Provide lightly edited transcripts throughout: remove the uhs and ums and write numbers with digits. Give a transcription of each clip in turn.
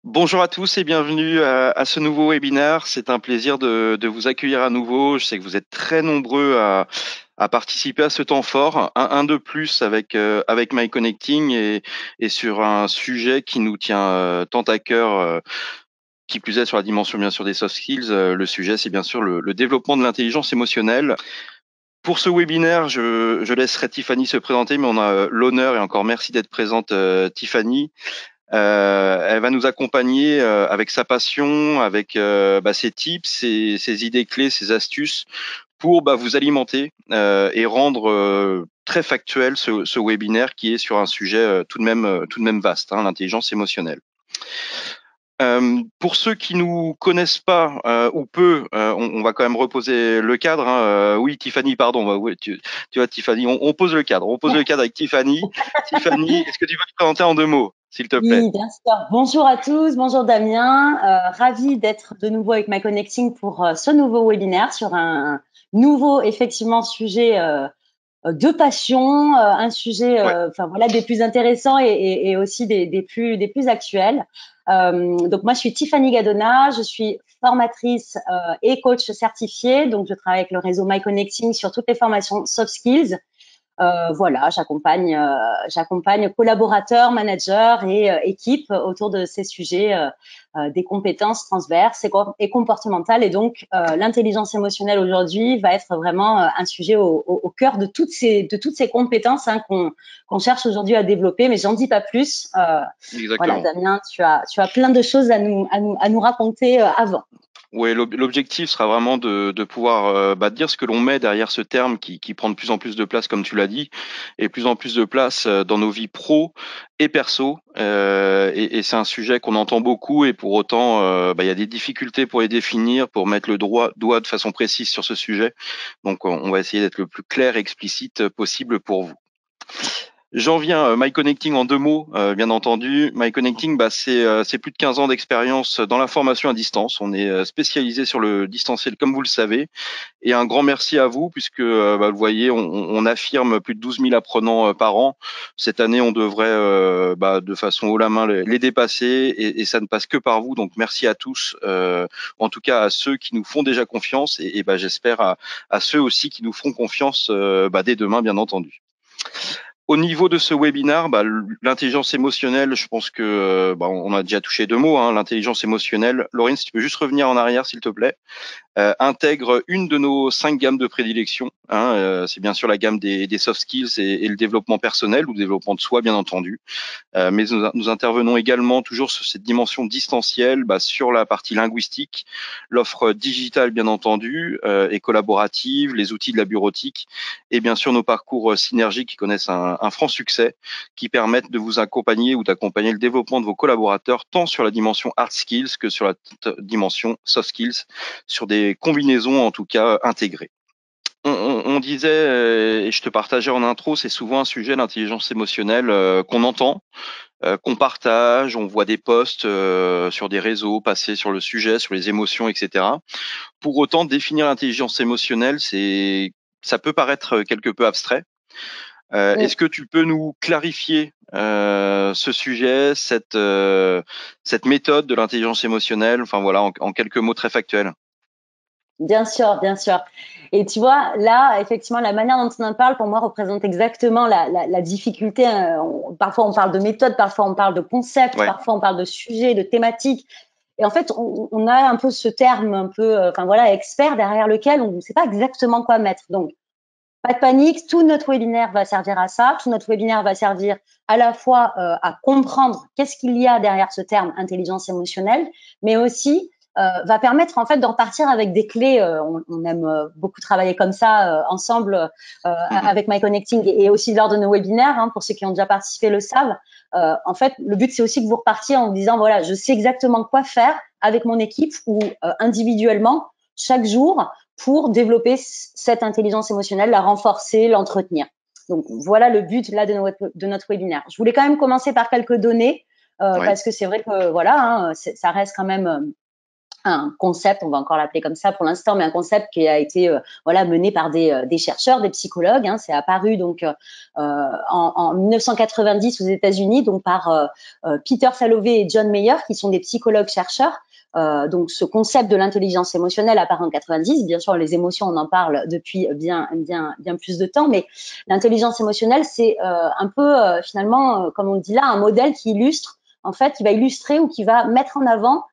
Bonjour à tous et bienvenue à ce nouveau webinaire. C'est un plaisir de vous accueillir à nouveau. Je sais que vous êtes très nombreux à participer à ce temps fort, un de plus avec My Connecting et sur un sujet qui nous tient tant à cœur, qui plus est sur la dimension bien sûr des soft skills. Le sujet, c'est bien sûr le développement de l'intelligence émotionnelle. Pour ce webinaire, je laisserai Tiffany se présenter, mais on a l'honneur et encore merci d'être présente, Tiffany. Elle va nous accompagner avec sa passion, avec ses tips, ses idées clés, ses astuces pour vous alimenter et rendre très factuel ce webinaire qui est sur un sujet tout de même vaste, l'intelligence émotionnelle. Pour ceux qui nous connaissent pas ou peu, on va quand même reposer le cadre. Oui, Tiffany, pardon. Oui, tu vois, Tiffany, on pose le cadre. On pose le cadre avec Tiffany. Tiffany, est-ce que tu peux te présenter en 2 mots, s'il te plaît? Oui, bien sûr. Bonjour à tous, bonjour Damien. Ravie d'être de nouveau avec My Connecting pour ce nouveau webinaire sur un nouveau, effectivement, sujet de passion, un sujet, Ouais. enfin voilà, des plus intéressants et aussi des plus actuels. Donc moi, je suis Tiffany Gadona, je suis formatrice et coach certifiée. Donc je travaille avec le réseau My Connecting sur toutes les formations soft skills. Voilà, j'accompagne collaborateurs, managers et équipes autour de ces sujets des compétences transverses et comportementales. Et donc, l'intelligence émotionnelle aujourd'hui va être vraiment un sujet au cœur de toutes ces compétences qu'on cherche aujourd'hui à développer. Mais j'en dis pas plus. Voilà, Exactement. Damien, tu as plein de choses à nous raconter avant. Oui, l'objectif sera vraiment de pouvoir dire ce que l'on met derrière ce terme qui prend de plus en plus de place, comme tu l'as dit, et plus en plus de place dans nos vies pro et perso. Et c'est un sujet qu'on entend beaucoup et pour autant, il y a des difficultés pour les définir, pour mettre le doigt de façon précise sur ce sujet. Donc, on va essayer d'être le plus clair et explicite possible pour vous. J'en viens, My Connecting en 2 mots, bien entendu. My Connecting, c'est plus de 15 ans d'expérience dans la formation à distance. On est spécialisé sur le distanciel, comme vous le savez. Et un grand merci à vous, puisque vous le voyez, on affirme plus de 12 000 apprenants par an. Cette année, on devrait de façon haut la main les dépasser, et ça ne passe que par vous. Donc merci à tous, en tout cas à ceux qui nous font déjà confiance, et j'espère à ceux aussi qui nous feront confiance dès demain, bien entendu. Au niveau de ce webinaire, l'intelligence émotionnelle, je pense que on a déjà touché 2 mots, l'intelligence émotionnelle. Laurine, si tu peux juste revenir en arrière, s'il te plaît. Intègre une de nos 5 gammes de prédilection. C'est bien sûr la gamme des soft skills et le développement personnel ou le développement de soi, bien entendu. Mais nous intervenons également toujours sur cette dimension distancielle, sur la partie linguistique, l'offre digitale bien entendu et collaborative, les outils de la bureautique et bien sûr nos parcours synergiques qui connaissent un franc succès, qui permettent de vous accompagner ou d'accompagner le développement de vos collaborateurs tant sur la dimension hard skills que sur la dimension soft skills, sur des combinaisons en tout cas intégrées. On disait, et je te partageais en intro, c'est souvent un sujet, l'intelligence émotionnelle, qu'on entend, qu'on partage, on voit des posts sur des réseaux passer sur le sujet, sur les émotions, etc. Pour autant, définir l'intelligence émotionnelle, ça peut paraître quelque peu abstrait. Est-ce que tu peux nous clarifier ce sujet, cette méthode de l'intelligence émotionnelle, enfin voilà, en quelques mots très factuels? Bien sûr, bien sûr. Et tu vois, là, effectivement, la manière dont on en parle, pour moi, représente exactement la difficulté. Parfois, on parle de méthode, parfois, on parle de concept, Ouais. parfois, on parle de sujet, de thématique. Et en fait, on a un peu ce terme un peu, enfin voilà, expert derrière lequel on ne sait pas exactement quoi mettre. Donc, pas de panique, tout notre webinaire va servir à ça. Tout notre webinaire va servir à la fois à comprendre qu'est-ce qu'il y a derrière ce terme intelligence émotionnelle, mais aussi va permettre en fait de repartir avec des clés. On aime beaucoup travailler comme ça ensemble Mhm. avec My Connecting et aussi lors de nos webinaires. Pour ceux qui ont déjà participé le savent. En fait, le but c'est aussi que vous repartiez en vous disant voilà, je sais exactement quoi faire avec mon équipe ou individuellement chaque jour pour développer cette intelligence émotionnelle, la renforcer, l'entretenir. Donc voilà le but là de notre webinaire. Je voulais quand même commencer par quelques données Oui. parce que c'est vrai que voilà, ça reste quand même un concept, on va encore l'appeler comme ça pour l'instant, mais un concept qui a été voilà mené par des chercheurs, des psychologues. Hein, c'est apparu donc en 1990 aux États-Unis, donc par Peter Salovey et John Mayer, qui sont des psychologues chercheurs. Donc ce concept de l'intelligence émotionnelle apparaît en 90. Bien sûr, les émotions, on en parle depuis bien plus de temps, mais l'intelligence émotionnelle, c'est un peu finalement, comme on dit là, un modèle qui illustre, en fait, qui va illustrer ou qui va mettre en avant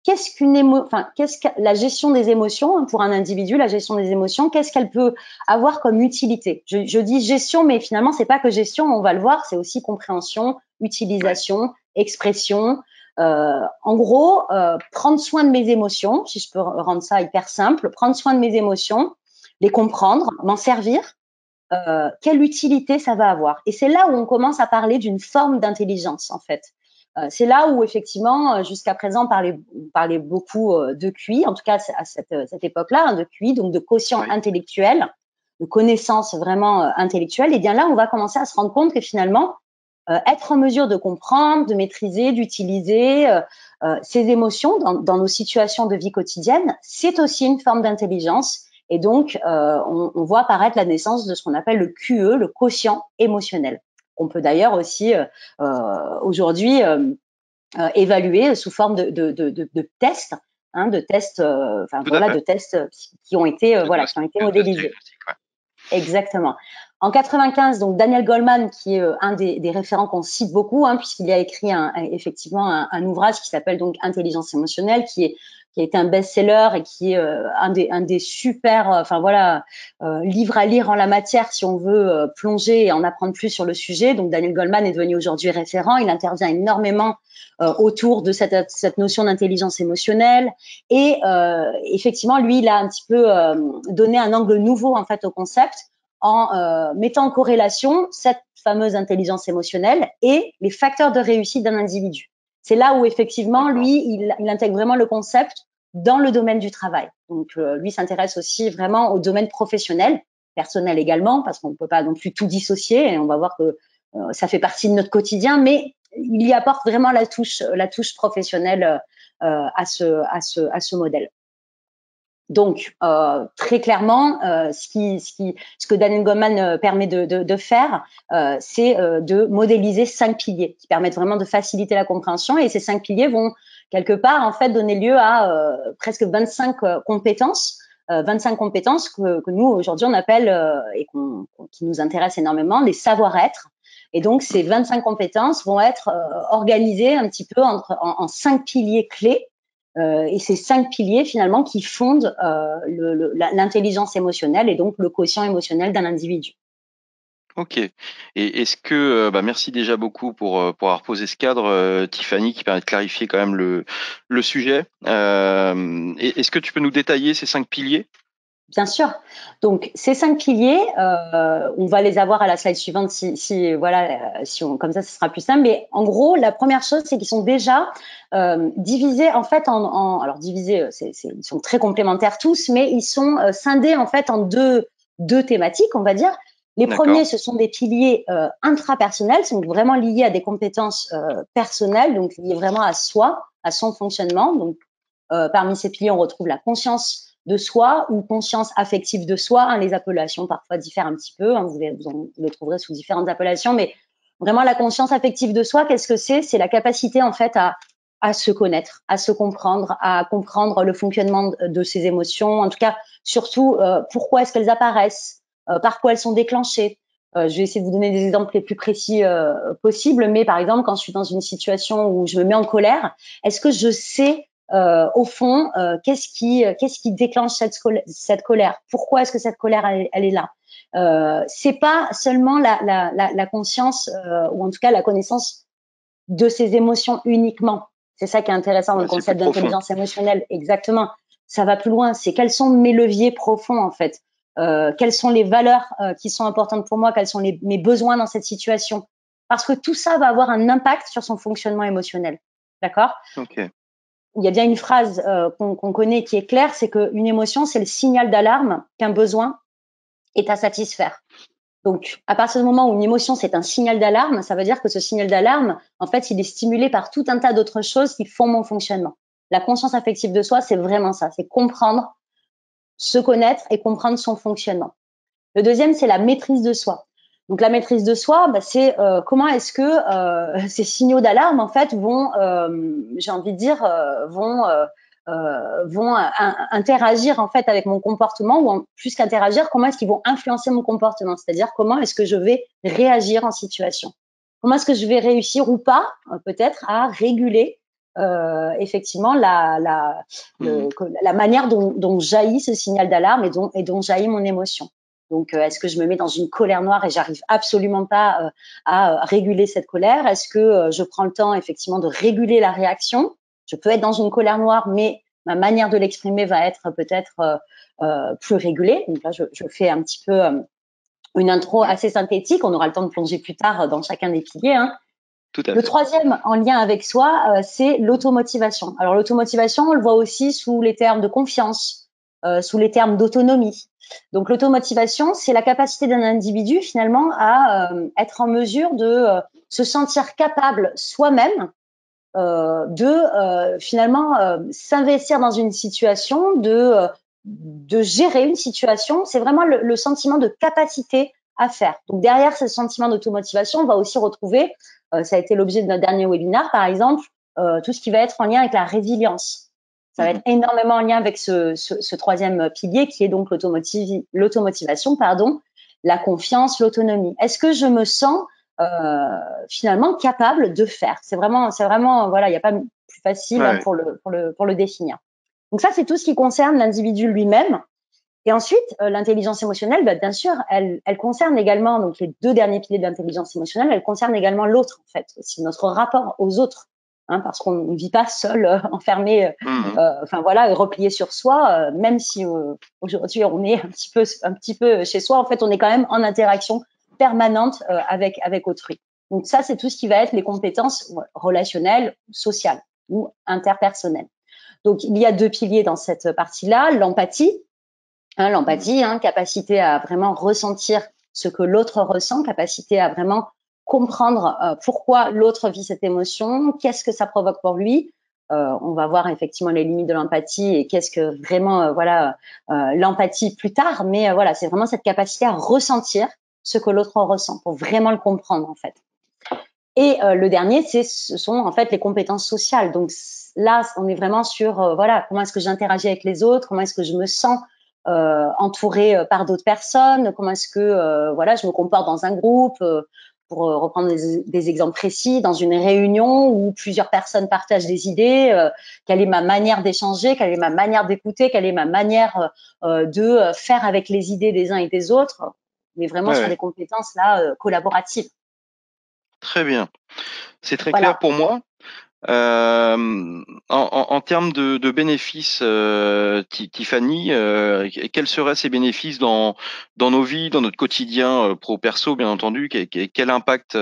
qu'est-ce que la gestion des émotions pour un individu, la gestion des émotions, qu'est-ce qu'elle peut avoir comme utilité. Je dis gestion, mais finalement c'est pas que gestion, on va le voir, c'est aussi compréhension, utilisation, expression. En gros, prendre soin de mes émotions, si je peux rendre ça hyper simple, prendre soin de mes émotions, les comprendre, m'en servir. Quelle utilité ça va avoir. Et c'est là où on commence à parler d'une forme d'intelligence, en fait. C'est là où, effectivement, jusqu'à présent, on parlait beaucoup de QI, en tout cas à cette époque-là, hein, de QI, donc de quotient intellectuel, de connaissances vraiment intellectuelles. Et bien là, on va commencer à se rendre compte que finalement, être en mesure de comprendre, de maîtriser, d'utiliser ces émotions dans nos situations de vie quotidienne, c'est aussi une forme d'intelligence. Et donc, on voit apparaître la naissance de ce qu'on appelle le QE, le quotient émotionnel. On peut d'ailleurs aussi aujourd'hui évaluer sous forme de tests, hein, de tests, de tests qui ont été modélisés. Exactement. En 95, donc Daniel Goleman, qui est un des référents qu'on cite beaucoup, hein, puisqu'il a écrit effectivement un ouvrage qui s'appelle donc Intelligence émotionnelle, qui a été un best-seller et qui est un des super, livres à lire en la matière si on veut plonger et en apprendre plus sur le sujet. Donc Daniel Goleman est devenu aujourd'hui référent. Il intervient énormément autour de cette notion d'intelligence émotionnelle et effectivement, lui, il a un petit peu donné un angle nouveau en fait au concept en mettant en corrélation cette fameuse intelligence émotionnelle et les facteurs de réussite d'un individu. C'est là où effectivement, lui, il intègre vraiment le concept dans le domaine du travail. Donc, lui s'intéresse aussi vraiment au domaine professionnel, personnel également, parce qu'on ne peut pas non plus tout dissocier. Et on va voir que ça fait partie de notre quotidien, mais il y apporte vraiment la touche professionnelle à ce modèle. Donc, très clairement, ce que Daniel Goleman permet de faire, c'est de modéliser 5 piliers qui permettent vraiment de faciliter la compréhension. Et ces 5 piliers vont quelque part en fait donner lieu à presque 25 compétences. 25 compétences que nous aujourd'hui on appelle et qui nous intéressent énormément les savoir-être. Et donc ces 25 compétences vont être organisées un petit peu en 5 piliers clés. Et ces 5 piliers finalement qui fondent l'intelligence émotionnelle et donc le quotient émotionnel d'un individu. Ok. Et est-ce que, merci déjà beaucoup pour avoir posé ce cadre, Tiffany, qui permet de clarifier quand même le sujet. Est-ce que tu peux nous détailler ces 5 piliers? Bien sûr. Donc ces 5 piliers, on va les avoir à la slide suivante comme ça, ce sera plus simple. Mais en gros, la première chose, c'est qu'ils sont déjà divisés en fait alors divisés, ils sont très complémentaires tous, mais ils sont scindés en fait en deux thématiques, on va dire. Les premiers, ce sont des piliers intrapersonnels, sont vraiment liés à des compétences personnelles, donc liés vraiment à soi, à son fonctionnement. Donc parmi ces piliers, on retrouve la conscience de soi ou conscience affective de soi. Hein, les appellations parfois diffèrent un petit peu. Hein, vous les trouverez sous différentes appellations, mais vraiment la conscience affective de soi, qu'est-ce que c'est? C'est la capacité en fait à se connaître, à se comprendre, à comprendre le fonctionnement de ses émotions. En tout cas, surtout pourquoi est-ce qu'elles apparaissent, par quoi elles sont déclenchées. Je vais essayer de vous donner des exemples les plus précis possibles, mais par exemple, quand je suis dans une situation où je me mets en colère, est-ce que je sais au fond, qu'est-ce qui déclenche cette colère? Pourquoi est-ce que cette colère elle est là? C'est pas seulement la conscience ou en tout cas la connaissance de ses émotions uniquement. C'est ça qui est intéressant dans le concept d'intelligence émotionnelle. Exactement. Ça va plus loin. C'est quels sont mes leviers profonds en fait. Quelles sont les valeurs qui sont importantes pour moi? Quels sont mes besoins dans cette situation? Parce que tout ça va avoir un impact sur son fonctionnement émotionnel. D'accord? Okay. Il y a bien une phrase qu'on connaît qui est claire, c'est qu'une émotion, c'est le signal d'alarme qu'un besoin est à satisfaire. Donc, à partir du moment où une émotion, c'est un signal d'alarme, ça veut dire que ce signal d'alarme, en fait, il est stimulé par tout un tas d'autres choses qui font mon fonctionnement. La conscience affective de soi, c'est vraiment ça, c'est comprendre, se connaître et comprendre son fonctionnement. Le deuxième, c'est la maîtrise de soi. Donc la maîtrise de soi, c'est comment est-ce que ces signaux d'alarme en fait vont, j'ai envie de dire, vont interagir en fait avec mon comportement, ou plus qu'interagir, comment est-ce qu'ils vont influencer mon comportement, c'est-à-dire comment est-ce que je vais réagir en situation, comment est-ce que je vais réussir ou pas peut-être à réguler effectivement la manière dont jaillit ce signal d'alarme et dont jaillit mon émotion. Donc, est-ce que je me mets dans une colère noire et j'arrive absolument pas à réguler cette colère? Est-ce que je prends le temps effectivement de réguler la réaction? Je peux être dans une colère noire, mais ma manière de l'exprimer va être peut-être plus régulée. Donc là, je fais un petit peu une intro assez synthétique. On aura le temps de plonger plus tard dans chacun des piliers, hein. Tout à Le fait. troisième, en lien avec soi, c'est l'automotivation. Alors l'automotivation, on le voit aussi sous les termes de confiance, sous les termes d'autonomie. Donc l'automotivation, c'est la capacité d'un individu finalement à être en mesure de se sentir capable soi-même de finalement s'investir dans une situation, de gérer une situation. C'est vraiment le sentiment de capacité à faire. Donc derrière ce sentiment d'automotivation, on va aussi retrouver, ça a été l'objet de notre dernier webinaire par exemple, tout ce qui va être en lien avec la résilience. Ça va être énormément en lien avec ce troisième pilier qui est donc l'automotivation, pardon, la confiance, l'autonomie. Est-ce que je me sens finalement capable de faire? C'est vraiment, voilà, il n'y a pas plus facile Ouais. pour le définir. Donc ça, c'est tout ce qui concerne l'individu lui-même. Et ensuite, l'intelligence émotionnelle, bien sûr, elle concerne également, donc les deux derniers piliers de l'intelligence émotionnelle, elle concerne également l'autre, en fait, aussi notre rapport aux autres, hein, parce qu'on ne vit pas seul, enfermé, enfin voilà, replié sur soi, même si aujourd'hui on est un petit peu chez soi, en fait, on est quand même en interaction permanente avec autrui. Donc ça, c'est tout ce qui va être les compétences relationnelles, sociales ou interpersonnelles. Donc il y a deux piliers dans cette partie-là, l'empathie. L'empathie, capacité à vraiment ressentir ce que l'autre ressent, capacité à vraiment comprendre pourquoi l'autre vit cette émotion, qu'est-ce que ça provoque pour lui. On va voir effectivement les limites de l'empathie et qu'est-ce que vraiment l'empathie plus tard, mais voilà, c'est vraiment cette capacité à ressentir ce que l'autre ressent pour vraiment le comprendre en fait. Et le dernier, ce sont en fait les compétences sociales. Donc là, on est vraiment sur voilà, comment est-ce que j'interagis avec les autres, comment est-ce que je me sens entourée par d'autres personnes, comment est-ce que voilà, je me comporte dans un groupe, pour reprendre des exemples précis, dans une réunion où plusieurs personnes partagent des idées, quelle est ma manière d'échanger, quelle est ma manière d'écouter, quelle est ma manière de faire avec les idées des uns et des autres, mais vraiment sur des compétences là collaboratives. Très bien. C'est très Voilà. clair pour moi. En termes de bénéfices, Tiffany, quels seraient ces bénéfices dans nos vies, dans notre quotidien pro-perso, bien entendu? Quel impact,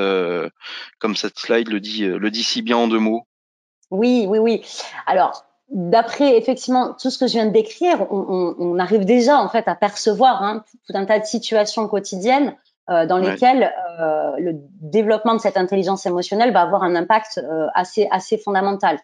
comme cette slide le dit si bien en deux mots? Oui. Alors, d'après effectivement tout ce que je viens de décrire, on arrive déjà en fait à percevoir tout un tas de situations quotidiennes dans lesquelles le développement de cette intelligence émotionnelle va avoir un impact assez fondamental.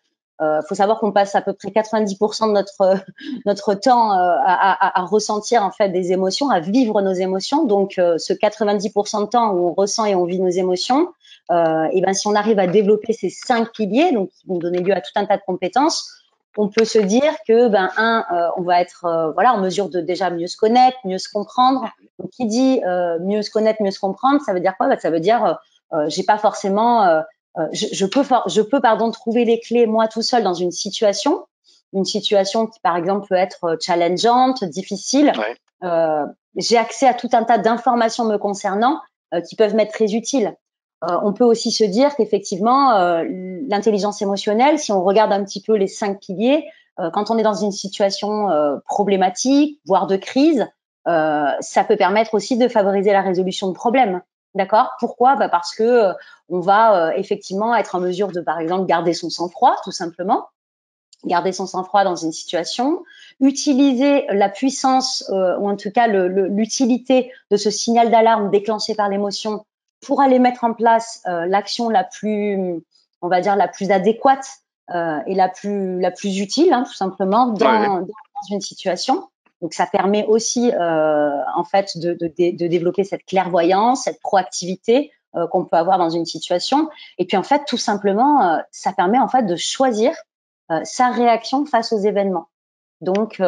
Faut savoir qu'on passe à peu près 90% de notre temps à ressentir en fait des émotions, à vivre nos émotions. Donc, ce 90% de temps où on ressent et on vit nos émotions, et ben si on arrive à développer ces 5 piliers, donc qui vont donner lieu à tout un tas de compétences, on peut se dire que on va être voilà en mesure de déjà mieux se connaître, mieux se comprendre. Donc qui dit mieux se connaître, mieux se comprendre, ça veut dire quoi? Ça veut dire j'ai pas forcément je peux trouver les clés moi tout seul dans une situation qui par exemple peut être challengeante, difficile. J'ai accès à tout un tas d'informations me concernant qui peuvent m'être très utiles. On peut aussi se dire qu'effectivement, l'intelligence émotionnelle, si on regarde un petit peu les 5 piliers, quand on est dans une situation problématique, voire de crise, ça peut permettre aussi de favoriser la résolution de problèmes. D'accord? Pourquoi? Parce que on va effectivement être en mesure de, par exemple, garder son sang-froid, tout simplement. Garder son sang-froid dans une situation, utiliser la puissance ou en tout cas l'utilité de ce signal d'alarme déclenché par l'émotion pour aller mettre en place l'action la plus, on va dire, la plus adéquate est la plus utile, hein, tout simplement, dans une situation. Donc, ça permet aussi, en fait, de développer cette clairvoyance, cette proactivité qu'on peut avoir dans une situation. Et puis, en fait, tout simplement, ça permet en fait de choisir sa réaction face aux événements. Donc,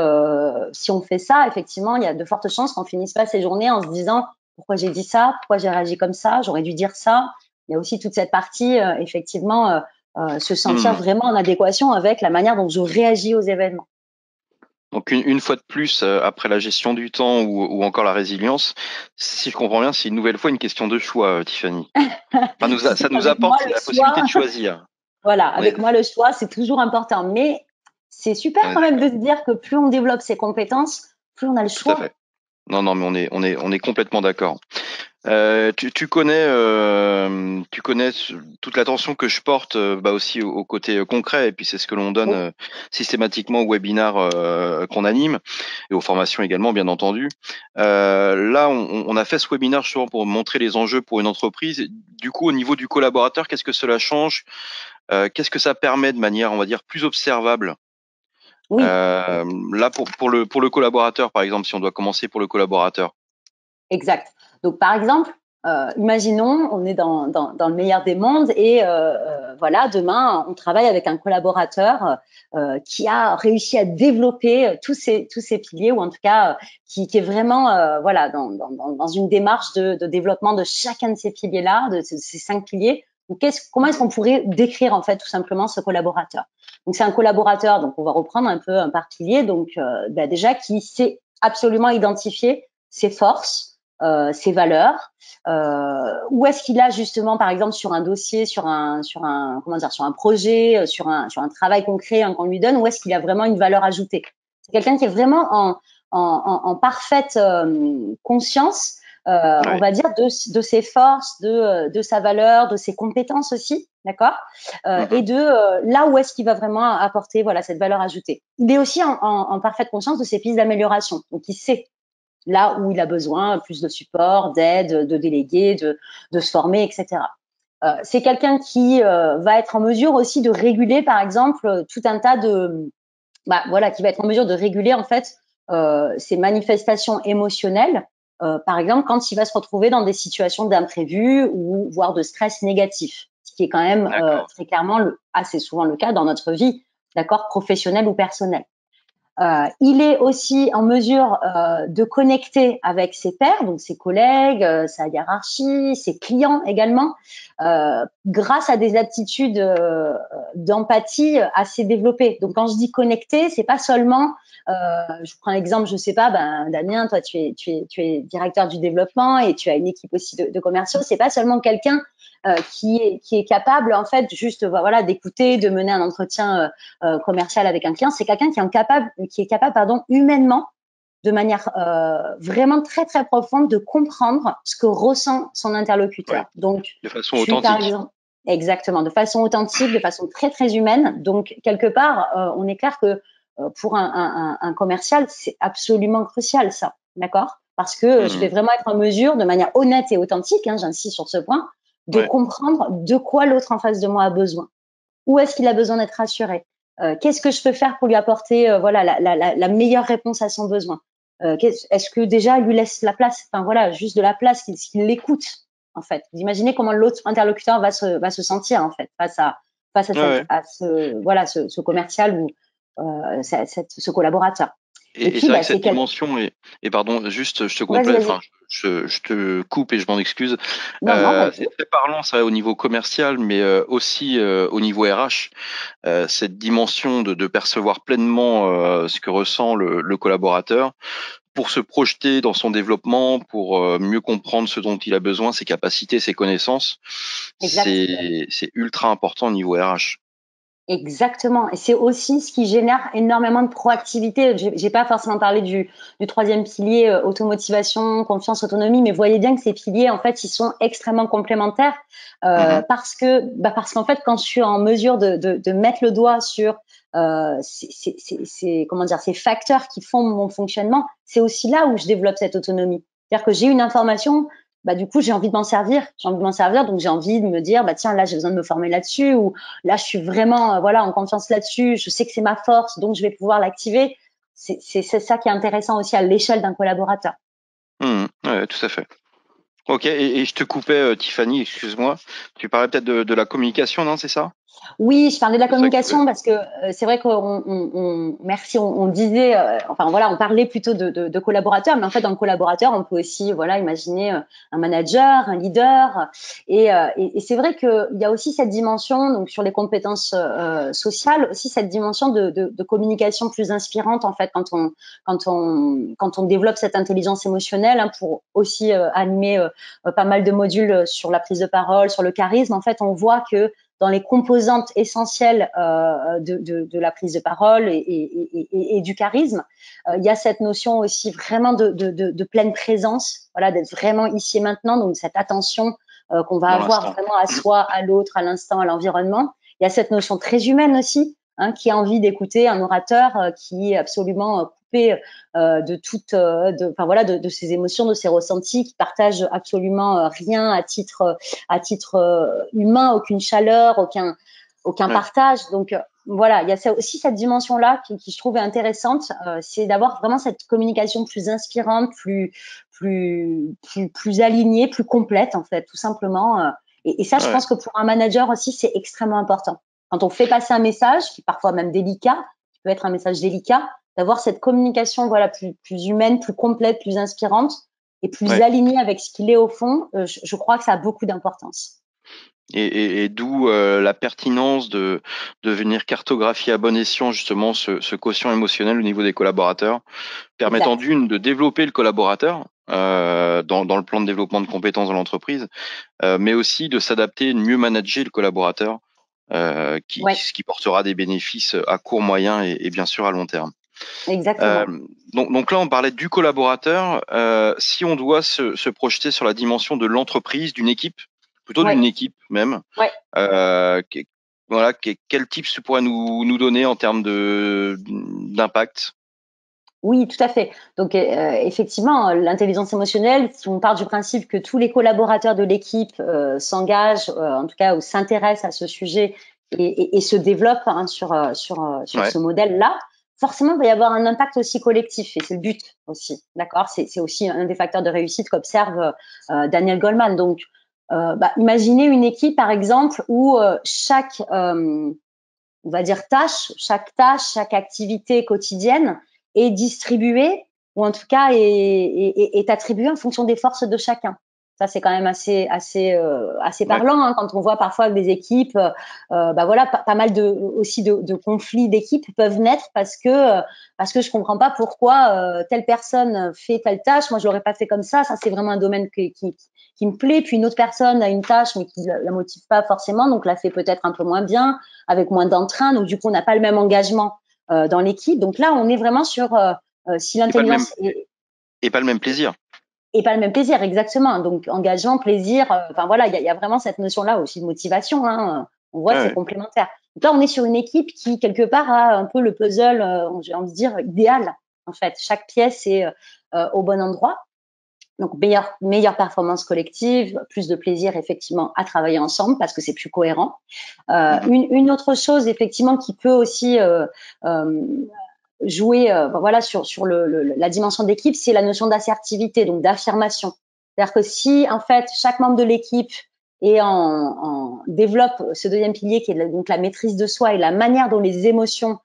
si on fait ça, effectivement, il y a de fortes chances qu'on finisse pas ces journées en se disant pourquoi j'ai dit ça, pourquoi j'ai réagi comme ça, j'aurais dû dire ça. Il y a aussi toute cette partie, effectivement, se sentir vraiment en adéquation avec la manière dont je réagis aux événements. Donc une fois de plus, après la gestion du temps ou encore la résilience, si je comprends bien, c'est une nouvelle fois une question de choix, Tiffany. Enfin, ça nous Avec moi, apporte le la choix, possibilité de choisir. voilà, On est, avec moi, le choix, c'est toujours important. Mais c'est super on est quand même de d'accord, se dire que plus on développe ses compétences, plus on a le tout à choix. fait. Non, non, mais on est complètement d'accord. Tu connais toute l'attention que je porte bah aussi au côté concret, et puis c'est ce que l'on donne Oui, systématiquement aux webinaires qu'on anime et aux formations également, bien entendu. Là, on a fait ce webinaire justement pour montrer les enjeux pour une entreprise. Du coup, au niveau du collaborateur, qu'est-ce que cela change? Qu'est-ce que ça permet de manière, on va dire, plus observable? oui, Là, pour le collaborateur, par exemple, si on doit commencer pour le collaborateur. exact. Donc, par exemple, imaginons, on est dans le meilleur des mondes et voilà, demain, on travaille avec un collaborateur qui a réussi à développer tous ces piliers, ou en tout cas qui est vraiment voilà dans une démarche de développement de chacun de ces piliers-là, de ces 5 piliers. Donc, comment est-ce qu'on pourrait décrire en fait tout simplement ce collaborateur? Donc, c'est un collaborateur, donc on va reprendre un peu un par pilier. Donc, déjà qui sait absolument identifier ses forces, ses valeurs, où est-ce qu'il a justement, par exemple, sur un dossier, sur un comment dire, sur un projet, sur un travail concret hein, qu'on lui donne, où est-ce qu'il a vraiment une valeur ajoutée. C'est quelqu'un qui est vraiment en parfaite conscience, on Ouais. va dire, de ses forces, de sa valeur, de ses compétences aussi, d'accord, et Mhm. de là où est-ce qu'il va vraiment apporter voilà cette valeur ajoutée. Il est aussi en parfaite conscience de ses pistes d'amélioration, donc il sait là où il a besoin plus de support, d'aide, de déléguer, de se former, etc. C'est quelqu'un qui va être en mesure aussi de réguler, par exemple, tout un tas de, voilà, qui va être en mesure de réguler en fait ses manifestations émotionnelles. Par exemple, quand il va se retrouver dans des situations d'imprévu ou voire de stress négatif, ce qui est quand même D'accord. très clairement assez souvent le cas dans notre vie, d'accord, professionnelle ou personnelle. Il est aussi en mesure de connecter avec ses pairs, donc ses collègues, sa hiérarchie, ses clients également, grâce à des aptitudes d'empathie assez développées. Donc quand je dis connecter, c'est pas seulement, je prends l'exemple, je sais pas, Damien, toi tu es directeur du développement et tu as une équipe aussi de commerciaux. C'est pas seulement quelqu'un qui est capable en fait juste voilà d'écouter, de mener un entretien commercial avec un client. C'est quelqu'un qui est capable pardon humainement de manière vraiment très très profonde de comprendre ce que ressent son Ouais. interlocuteur. Donc De façon je suis par authentique. exemple exactement de façon authentique, de façon très très humaine. Donc quelque part on est clair que pour un commercial c'est absolument crucial ça, d'accord, parce que je vais Mhm. vraiment être en mesure de manière honnête et authentique, hein, j'insiste sur ce point, de Ouais. comprendre de quoi l'autre en face de moi a besoin. Où est-ce qu'il a besoin d'être rassuré? Qu'est-ce que je peux faire pour lui apporter voilà la meilleure réponse à son besoin? Est-ce que déjà lui laisse la place? Enfin voilà, juste de la place, qu'il l'écoute en fait. Vous imaginez comment l'autre interlocuteur va se sentir en fait Ouais, ouais. à ce voilà ce commercial ou ce collaborateur. Et Et puis c'est vrai bah, que c'est cette quel... dimension et pardon, juste je te Vas-y, complète, vas-y. enfin je te coupe et je m'en excuse. Non, non, C'est vas-y. très parlant ça au niveau commercial, mais aussi au niveau RH. Cette dimension de percevoir pleinement ce que ressent le collaborateur pour se projeter dans son développement, pour mieux comprendre ce dont il a besoin, ses capacités, ses connaissances. Exact. C'est ultra important au niveau RH. Exactement. Et c'est aussi ce qui génère énormément de proactivité. J'ai pas forcément parlé du troisième pilier, automotivation, confiance, autonomie, mais voyez bien que ces piliers, en fait, ils sont extrêmement complémentaires Mhm. parce qu'en fait, quand je suis en mesure de mettre le doigt sur comment dire, ces facteurs qui font mon fonctionnement, c'est aussi là où je développe cette autonomie. C'est-à-dire que j'ai une information bah du coup j'ai envie de m'en servir, donc j'ai envie de me dire bah tiens là j'ai besoin de me former là-dessus, ou là je suis vraiment voilà en confiance là-dessus, je sais que c'est ma force donc je vais pouvoir l'activer. C'est ça qui est intéressant aussi à l'échelle d'un collaborateur. Ouais, tout à fait. Ok, et je te coupais, Tiffany, excuse-moi. Tu parlais peut-être de la communication, non, c'est ça? Oui, je parlais de la C'est ça que tu voulais. communication parce que c'est vrai merci, on disait, enfin voilà, on parlait plutôt de collaborateurs, mais en fait dans le collaborateur, on peut aussi voilà imaginer un manager, un leader, et c'est vrai qu'il y a aussi cette dimension, donc sur les compétences sociales, aussi cette dimension de communication plus inspirante en fait quand on développe cette intelligence émotionnelle, hein, pour aussi animer pas mal de modules sur la prise de parole, sur le charisme. En fait, on voit que dans les composantes essentielles de la prise de parole et du charisme, il y a cette notion aussi vraiment de pleine présence, voilà, d'être vraiment ici et maintenant, donc cette attention qu'on va Dans avoir l'instant. vraiment à soi, à l'autre, à l'instant, à l'environnement. Il y a cette notion très humaine aussi, hein, qui a envie d'écouter un orateur qui est absolument coupé de toute, enfin voilà, de ses émotions, de ses ressentis, qui partage absolument rien à titre humain, aucune chaleur, aucun Ouais. partage. Donc voilà, il y a aussi cette dimension-là qui je trouve intéressante, c'est d'avoir vraiment cette communication plus inspirante, plus alignée, plus complète en fait, tout simplement. Et ça, je Ouais. pense que pour un manager aussi, c'est extrêmement important. Quand on fait passer un message, qui est parfois même délicat, qui peut être un message délicat, d'avoir cette communication voilà plus humaine, plus complète, plus inspirante et plus Ouais. alignée avec ce qu'il est au fond, je crois que ça a beaucoup d'importance. Et d'où la pertinence de venir cartographier à bon escient justement ce quotient émotionnel au niveau des collaborateurs, permettant Exact. d'une de développer le collaborateur dans le plan de développement de compétences de l'entreprise, mais aussi de s'adapter et de mieux manager le collaborateur, Ouais, ce qui portera des bénéfices à court, moyen et bien sûr à long terme. Euh, exactement. donc là, on parlait du collaborateur. Si on doit se projeter sur la dimension de l'entreprise, d'une équipe, plutôt Ouais, d'une équipe même, ouais. euh, que- voilà, quel tips tu pourrais nous donner en termes d'impact? Oui, tout à fait. Donc, effectivement, l'intelligence émotionnelle, si on part du principe que tous les collaborateurs de l'équipe s'engagent, en tout cas, ou s'intéressent à ce sujet et se développent hein, sur Ouais. ce modèle-là, forcément, il va y avoir un impact aussi collectif, et c'est le but aussi. D'accord? C'est aussi un des facteurs de réussite qu'observe Daniel Goleman. Donc, imaginez une équipe, par exemple, où on va dire chaque tâche, chaque activité quotidienne est distribuée ou en tout cas est attribuée en fonction des forces de chacun. Ça c'est quand même assez Ouais. parlant hein, quand on voit parfois que des équipes, voilà, pas mal aussi de conflits d'équipes peuvent naître parce que je comprends pas pourquoi telle personne fait telle tâche, moi je l'aurais pas fait comme ça. Ça c'est vraiment un domaine qui me plaît. Puis une autre personne a une tâche mais qui la motive pas forcément, donc la fait peut-être un peu moins bien, avec moins d'entrain. Donc du coup on n'a pas le même engagement dans l'équipe. Donc là on est vraiment sur si Et pas le même l'intelligence est et pas le même plaisir. et pas le même plaisir, exactement. Donc engagement, plaisir, enfin voilà, il y a vraiment cette notion-là aussi de motivation. Hein. On voit que c'est Ouais. complémentaire. Donc là, on est sur une équipe qui quelque part a un peu le puzzle, j'ai envie de dire idéal. En fait, chaque pièce est au bon endroit. Donc meilleure performance collective, plus de plaisir effectivement à travailler ensemble parce que c'est plus cohérent. Mhm. Une autre chose effectivement qui peut aussi euh, jouer voilà sur la dimension d'équipe, c'est la notion d'assertivité, donc d'affirmation. C'est-à-dire que si en fait chaque membre de l'équipe développe ce deuxième pilier qui est donc la maîtrise de soi et la manière dont les émotions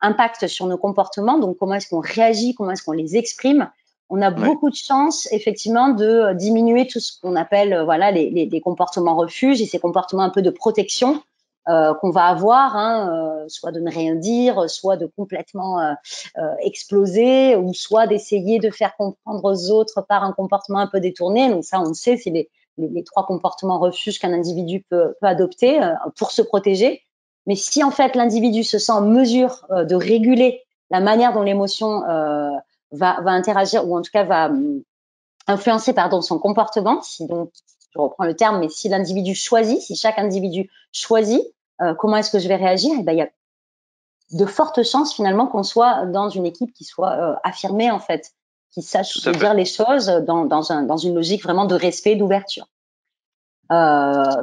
impactent sur nos comportements, donc comment est-ce qu'on réagit, comment est-ce qu'on les exprime, on a Ouais. beaucoup de chances effectivement de diminuer tout ce qu'on appelle voilà les comportements refuges et ces comportements un peu de protection qu'on va avoir, hein, soit de ne rien dire, soit de complètement exploser, ou soit d'essayer de faire comprendre aux autres par un comportement un peu détourné. Donc ça, on le sait, c'est les trois comportements refuges qu'un individu peut adopter pour se protéger. Mais si en fait l'individu se sent en mesure de réguler la manière dont l'émotion va interagir, ou en tout cas va influencer pardon son comportement, si donc je reprends le terme, mais si l'individu choisit, si chaque individu choisit comment est-ce que je vais réagir, et ben il y a de fortes chances finalement qu'on soit dans une équipe qui soit affirmée en fait, qui sache Tout se à fait. dire les choses dans une logique vraiment de respect, d'ouverture.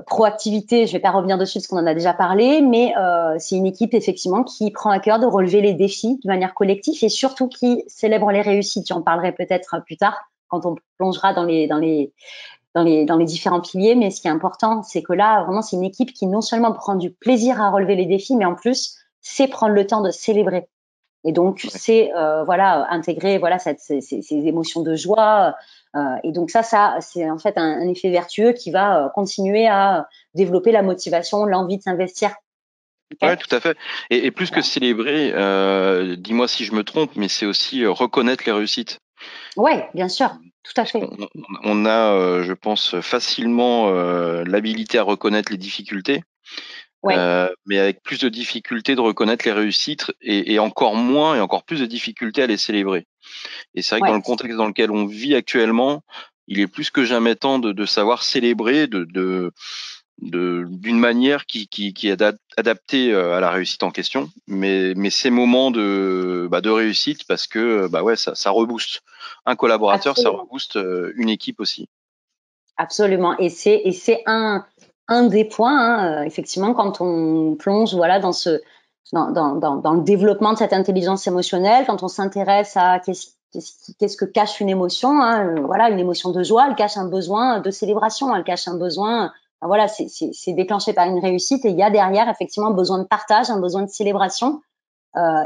Proactivité, je vais pas revenir dessus parce qu'on en a déjà parlé, mais c'est une équipe effectivement qui prend à cœur de relever les défis de manière collective et surtout qui célèbre les réussites. J'en parlerai peut-être plus tard quand on plongera dans les différents piliers, mais ce qui est important, c'est que là, vraiment, c'est une équipe qui non seulement prend du plaisir à relever les défis, mais en plus, c'est prendre le temps de célébrer. Et donc, Ouais. c'est intégrer ces émotions de joie. Et donc ça, c'est en fait un effet vertueux qui va continuer à développer la motivation, l'envie de s'investir. Ouais, Okay. tout à fait. Et plus que Voilà. célébrer, dis-moi si je me trompe, mais c'est aussi reconnaître les réussites. Ouais, bien sûr, tout à Parce fait. qu'on a, je pense, facilement l'habilité à reconnaître les difficultés, Ouais, mais avec plus de difficultés de reconnaître les réussites et encore moins et encore plus de difficultés à les célébrer. Et c'est vrai que dans ouais, le contexte dans lequel on vit actuellement, il est plus que jamais temps de savoir célébrer, d'une manière qui est adaptée à la réussite en question, mais ces moments de réussite parce que bah ouais ça rebooste un collaborateur, ça absolument. rebooste une équipe aussi. Absolument. Et c'est un des points, hein, effectivement, quand on plonge, voilà, dans le développement de cette intelligence émotionnelle, quand on s'intéresse à qu'est-ce que cache une émotion, hein, voilà, une émotion de joie, elle cache un besoin de célébration, elle cache un besoin, enfin, voilà, c'est déclenché par une réussite et il y a derrière, effectivement, un besoin de partage, un besoin de célébration.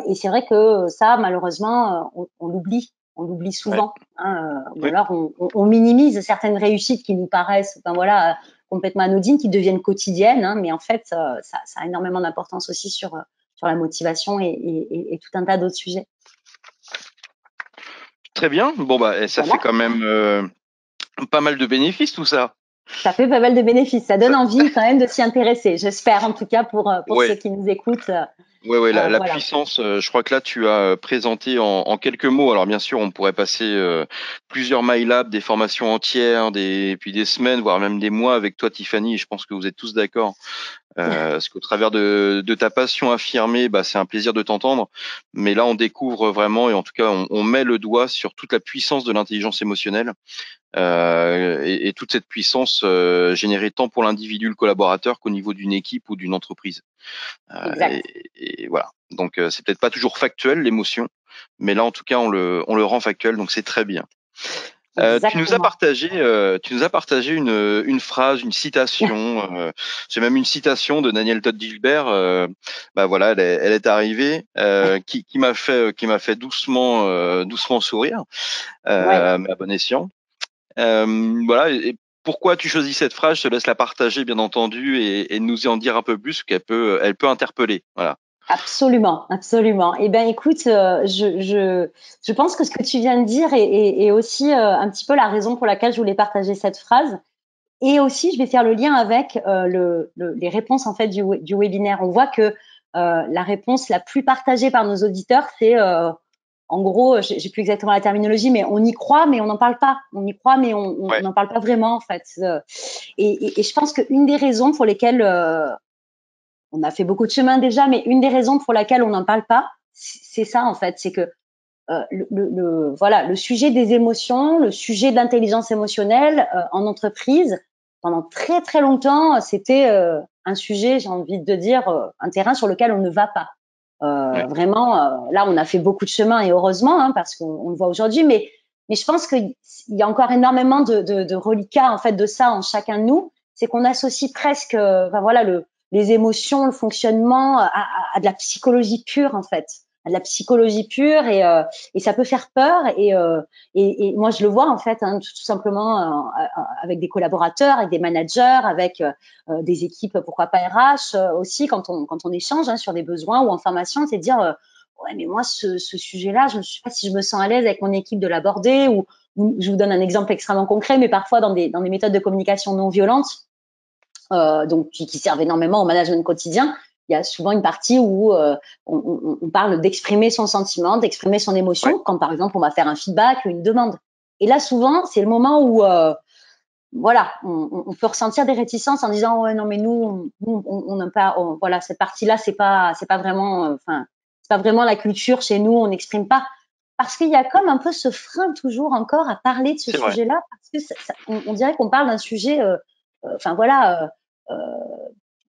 Et c'est vrai que ça, malheureusement, on l'oublie Ouais, souvent, hein, ou oui, alors on minimise certaines réussites qui nous paraissent, enfin voilà, complètement anodines, qui deviennent quotidiennes, hein, mais en fait, ça a énormément d'importance aussi sur la motivation et tout un tas d'autres sujets. très bien. Bon bah ça fait Voilà. quand même pas mal de bénéfices tout ça. Ça fait pas mal de bénéfices. Ça donne Ça- envie quand même de s'y intéresser. J'espère, en tout cas, pour ceux Ouais. qui nous écoutent. Ouais, la Voilà. puissance, je crois que là tu as présenté en quelques mots. Alors bien sûr, on pourrait passer plusieurs MyLab, des formations entières, puis des semaines, voire même des mois avec toi, Tiffany. Et je pense que vous êtes tous d'accord. Parce qu'au travers de ta passion affirmée, bah, c'est un plaisir de t'entendre. Mais là, on découvre vraiment, et en tout cas, on met le doigt sur toute la puissance de l'intelligence émotionnelle et toute cette puissance générée tant pour l'individu, le collaborateur, qu'au niveau d'une équipe ou d'une entreprise. Exact. Et voilà. Donc c'est peut-être pas toujours factuel l'émotion, mais là en tout cas on le rend factuel, donc c'est très bien. Exactement. Tu nous as partagé une phrase, une citation. C'est même une citation de Daniel Todd Gilbert. Bah voilà, elle est arrivée, qui m'a fait doucement sourire, Ouais. mais à bon escient. Voilà. Et pourquoi tu choisis cette phrase? Je te laisse la partager, bien entendu, et nous en dire un peu plus, elle peut interpeller. Voilà. Absolument, absolument. Eh ben, écoute, je pense que ce que tu viens de dire est aussi un petit peu la raison pour laquelle je voulais partager cette phrase. Et aussi, je vais faire le lien avec les réponses en fait du webinaire. On voit que la réponse la plus partagée par nos auditeurs, c'est en gros, j'ai plus exactement la terminologie, mais on y croit, mais on n'en parle pas. On y croit, mais on Ouais. n'en parle pas vraiment en fait. Et je pense qu'une des raisons pour lesquelles on a fait beaucoup de chemin déjà, mais une des raisons pour laquelle on n'en parle pas, c'est ça en fait, c'est que voilà, le sujet des émotions, le sujet de l'intelligence émotionnelle en entreprise, pendant très très longtemps, c'était un sujet, j'ai envie de dire, un terrain sur lequel on ne va pas. Ouais. Vraiment, là, on a fait beaucoup de chemin et heureusement, hein, parce qu'on le voit aujourd'hui, mais je pense qu'il y a encore énormément de reliquats en fait de ça en chacun de nous. C'est qu'on associe presque, enfin voilà, les émotions, le fonctionnement à de la psychologie pure en fait, à de la psychologie pure et ça peut faire peur et moi je le vois en fait hein, tout simplement avec des collaborateurs, avec des managers, avec des équipes pourquoi pas RH aussi quand on échange hein, sur des besoins ou en formation, c'est de dire ouais mais moi ce sujet-là, je ne sais pas si je me sens à l'aise avec mon équipe de l'aborder ou je vous donne un exemple extrêmement concret, mais parfois dans des méthodes de communication non violentes donc qui servent énormément au management quotidien. Il y a souvent une partie où on parle d'exprimer son sentiment, d'exprimer son Ouais. émotion, quand par exemple on va faire un feedback, une demande. Et là souvent c'est le moment où voilà, on peut ressentir des réticences en disant ouais non mais nous on n'a pas voilà cette partie-là c'est pas vraiment enfin c'est pas vraiment la culture chez nous, on n'exprime pas. parce qu'il y a comme un peu ce frein toujours encore à parler de ce C'est vrai. sujet-là, parce que on dirait qu'on parle d'un sujet, enfin voilà,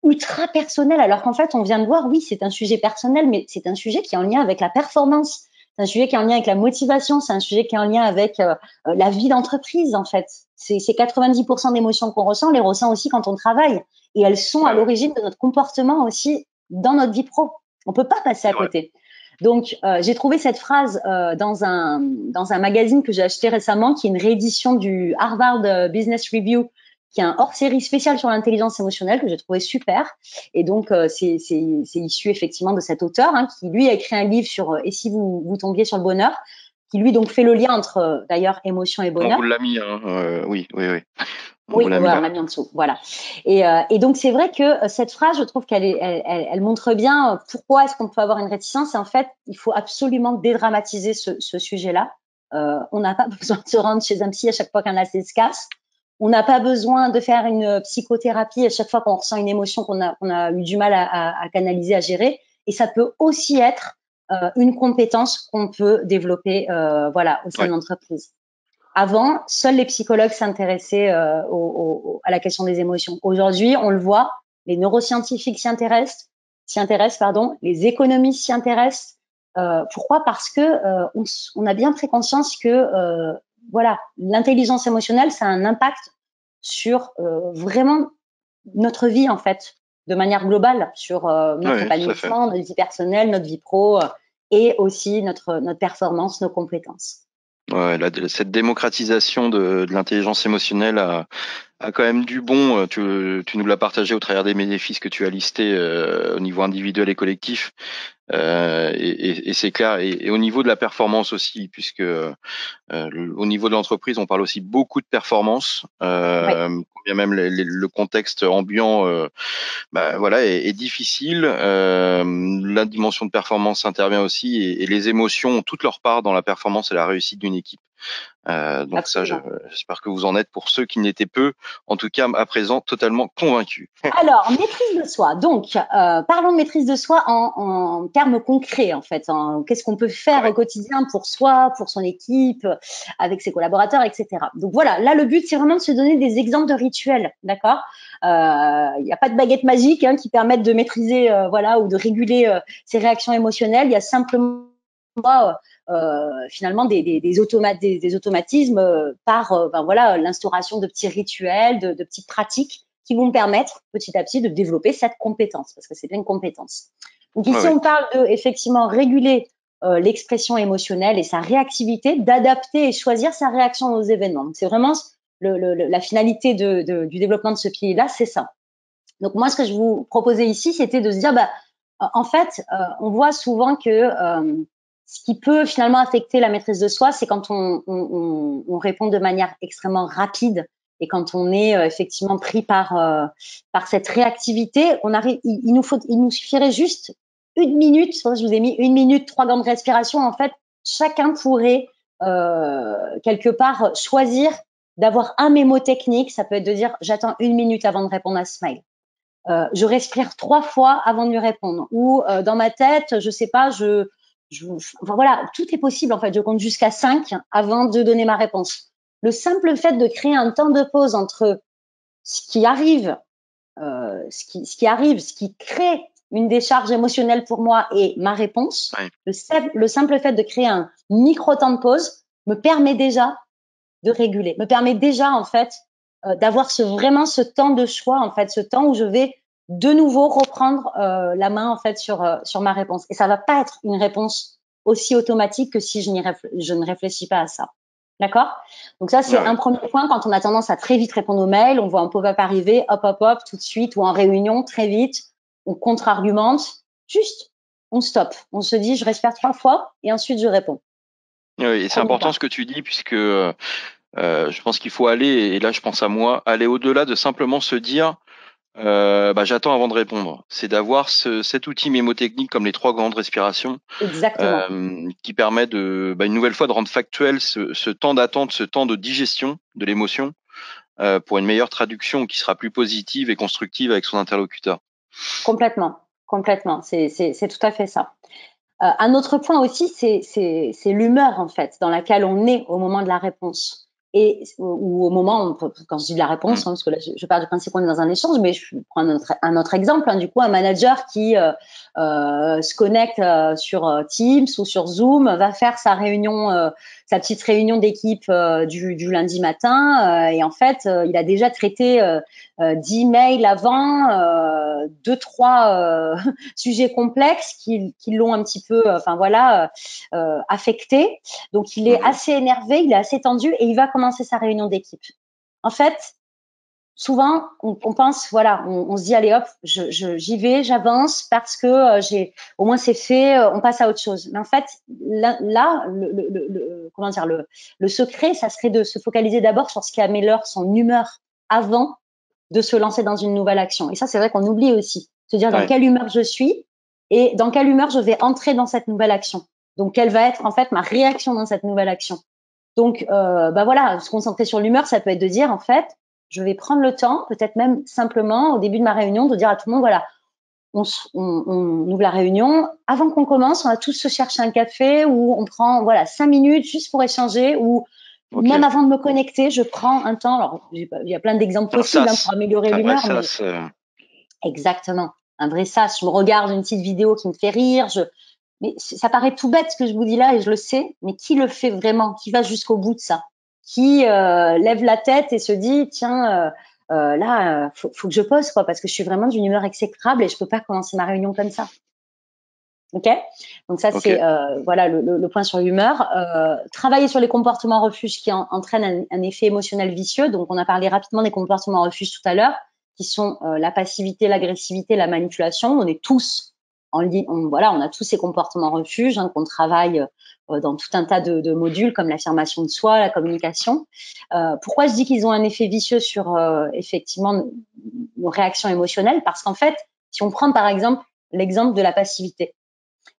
ultra personnel, alors qu'en fait, on vient de voir, oui, c'est un sujet personnel, mais c'est un sujet qui est en lien avec la performance, c'est un sujet qui est en lien avec la motivation, c'est un sujet qui est en lien avec la vie d'entreprise, en fait. C'est 90% d'émotions qu'on ressent, on les ressent aussi quand on travaille, et elles sont à Ouais, ouais, l'origine de notre comportement aussi dans notre vie pro. On peut pas passer à c'est vrai. côté. Donc, j'ai trouvé cette phrase dans un magazine que j'ai acheté récemment, qui est une réédition du Harvard Business Review, qui est un hors-série spécial sur l'intelligence émotionnelle que j'ai trouvé super. Et donc, c'est issu effectivement de cet auteur qui, lui, a écrit un livre sur Et si vous tombiez sur le bonheur, qui, lui, donc fait le lien entre, d'ailleurs, émotion et On bonheur. vous l'a mis, hein. Oui, oui, oui. On vous Oui, l'a ouais, mis. on l'a mis en dessous, voilà. Et donc c'est vrai que cette phrase, je trouve elle montre bien pourquoi est-ce qu'on peut avoir une réticence. Et en fait, il faut absolument dédramatiser ce sujet-là. On n'a pas besoin de se rendre chez un psy à chaque fois qu'un lacet se casse. On n'a pas besoin de faire une psychothérapie à chaque fois qu'on ressent une émotion qu'on a eu du mal à canaliser, à gérer. Et ça peut aussi être une compétence qu'on peut développer, voilà, au sein de Ouais. l'entreprise. Avant, seuls les psychologues s'intéressaient à la question des émotions. Aujourd'hui, on le voit, les neuroscientifiques s'y intéressent, pardon, les économistes s'y intéressent. Pourquoi? Parce que on a bien pris conscience que voilà, l'intelligence émotionnelle, ça a un impact sur vraiment notre vie en fait, de manière globale, sur notre Ouais, tout à fait. épanouissement, notre vie personnelle, notre vie pro, et aussi notre performance, nos compétences. Ouais, cette démocratisation de l'intelligence émotionnelle a quand même du bon. Tu nous l'as partagé au travers des bénéfices que tu as listés au niveau individuel et collectif. Et c'est clair. Et au niveau de la performance aussi, puisque au niveau de l'entreprise, on parle aussi beaucoup de performance. Oui. Bien même le contexte ambiant, voilà, est difficile. La dimension de performance intervient aussi, et les émotions ont toute leur part dans la performance et la réussite d'une équipe. Donc ça, Absolument. j'espère que vous en êtes, pour ceux qui n'étaient peu, en tout cas à présent, totalement convaincus. Alors, maîtrise de soi. Donc, parlons de maîtrise de soi en termes concrets, en fait. Qu'est-ce qu'on peut faire au Ouais, quotidien pour soi, pour son équipe, avec ses collaborateurs, etc. Donc voilà, là, le but, c'est vraiment de se donner des exemples de rituels, d'accord. Il n'y a pas de baguette magique qui permette de maîtriser, voilà, ou de réguler ses réactions émotionnelles. Il y a simplement finalement des automatismes par ben voilà, l'instauration de petits rituels, de petites pratiques qui vont me permettre petit à petit de développer cette compétence, parce que c'est bien une compétence. Donc ouais, ici, ouais. on parle de effectivement réguler l'expression émotionnelle et sa réactivité, d'adapter et choisir sa réaction aux événements. Donc, c'est vraiment la finalité du développement de ce pilier-là, c'est ça. Donc moi, ce que je vous proposais ici, c'était de se dire, bah, en fait, on voit souvent que ce qui peut finalement affecter la maîtrise de soi, c'est quand on répond de manière extrêmement rapide et quand on est effectivement pris par cette réactivité. On arrive, il nous suffirait juste une minute. Je vous ai mis une minute, 3 grandes respirations. En fait, chacun pourrait quelque part choisir d'avoir un mémo technique. Ça peut être de dire, j'attends une minute avant de répondre à ce mail. Je respire 3 fois avant de lui répondre. Ou dans ma tête, je sais pas, enfin, voilà, tout est possible en fait. Je compte jusqu'à 5 avant de donner ma réponse. Le simple fait de créer un temps de pause entre ce qui arrive, ce qui crée une décharge émotionnelle pour moi et ma réponse, Ouais. le simple fait de créer un micro temps de pause me permet déjà de réguler, me permet déjà en fait d'avoir vraiment ce temps de choix, en fait, ce temps où je vais de nouveau reprendre la main en fait sur ma réponse. Et ça va pas être une réponse aussi automatique que si je ne réfléchis pas à ça. D'accord. Donc ça, c'est Ouais, un ouais. premier point. Quand on a tendance à très vite répondre aux mails, on voit un pop-up arriver, hop, hop, hop, tout de suite, ou en réunion, très vite, on contre-argumente, juste, on stoppe. On se dit, je respire 3 fois et ensuite je réponds. Ouais, et c'est Premier important point. ce que tu dis, puisque je pense qu'il faut aller, et là je pense à moi, aller au-delà de simplement se dire j'attends avant de répondre. C'est d'avoir cet outil mémotechnique comme les 3 grandes respirations, Exactement. qui permet une nouvelle fois de rendre factuel ce temps d'attente, ce temps de digestion de l'émotion, pour une meilleure traduction qui sera plus positive et constructive avec son interlocuteur. Complètement, complètement. C'est tout à fait ça. Un autre point aussi, c'est l'humeur en fait dans laquelle on est au moment de la réponse. Et ou au moment, quand je dis de la réponse, hein, parce que là, je pars du principe qu'on est dans un échange, mais je prends un autre exemple. Hein, du coup, un manager qui se connecte sur Teams ou sur Zoom va faire sa réunion, sa petite réunion d'équipe du lundi matin, et en fait, il a déjà traité 10 mails avant, 2-3 sujets complexes qui l'ont un petit peu, affecté. Donc, il est assez énervé, il est assez tendu et il va commencer sa réunion d'équipe. En fait, souvent, on pense, voilà, on se dit, allez hop, j'y vais, j'avance parce que au moins c'est fait, on passe à autre chose. Mais en fait, là comment dire, le secret, ça serait de se focaliser d'abord sur ce qui améliore son humeur avant de se lancer dans une nouvelle action. Et ça, c'est vrai qu'on oublie aussi. Se dire dans quelle humeur je suis et dans quelle humeur je vais entrer dans cette nouvelle action. Donc, quelle va être en fait ma réaction dans cette nouvelle action. Donc, voilà, se concentrer sur l'humeur, ça peut être de dire en fait, je vais prendre le temps, peut-être même simplement au début de ma réunion, de dire à tout le monde, voilà, on ouvre la réunion. Avant qu'on commence, on va tous se chercher un café ou on prend 5 minutes juste pour échanger ou même avant de me connecter, je prends un temps. Alors, il y a plein d'exemples possibles pour améliorer l'humeur. Exactement, un vrai sas. Je me regarde une petite vidéo qui me fait rire. Mais ça paraît tout bête ce que je vous dis là et je le sais, mais qui le fait vraiment? Qui va jusqu'au bout de ça? Qui lève la tête et se dit tiens, là, faut que je pose quoi, parce que je suis vraiment d'une humeur exécrable et je peux pas commencer ma réunion comme ça. Ok, donc ça c'est le point sur l'humeur. Travailler sur les comportements refuges qui entraînent un effet émotionnel vicieux. Donc on a parlé rapidement des comportements refuges tout à l'heure, qui sont la passivité, l'agressivité, la manipulation. On est tous on a tous ces comportements refuges qu'on travaille dans tout un tas de modules comme l'affirmation de soi, la communication. Pourquoi je dis qu'ils ont un effet vicieux sur effectivement nos réactions émotionnelles? Parce qu'en fait, si on prend par exemple l'exemple de la passivité,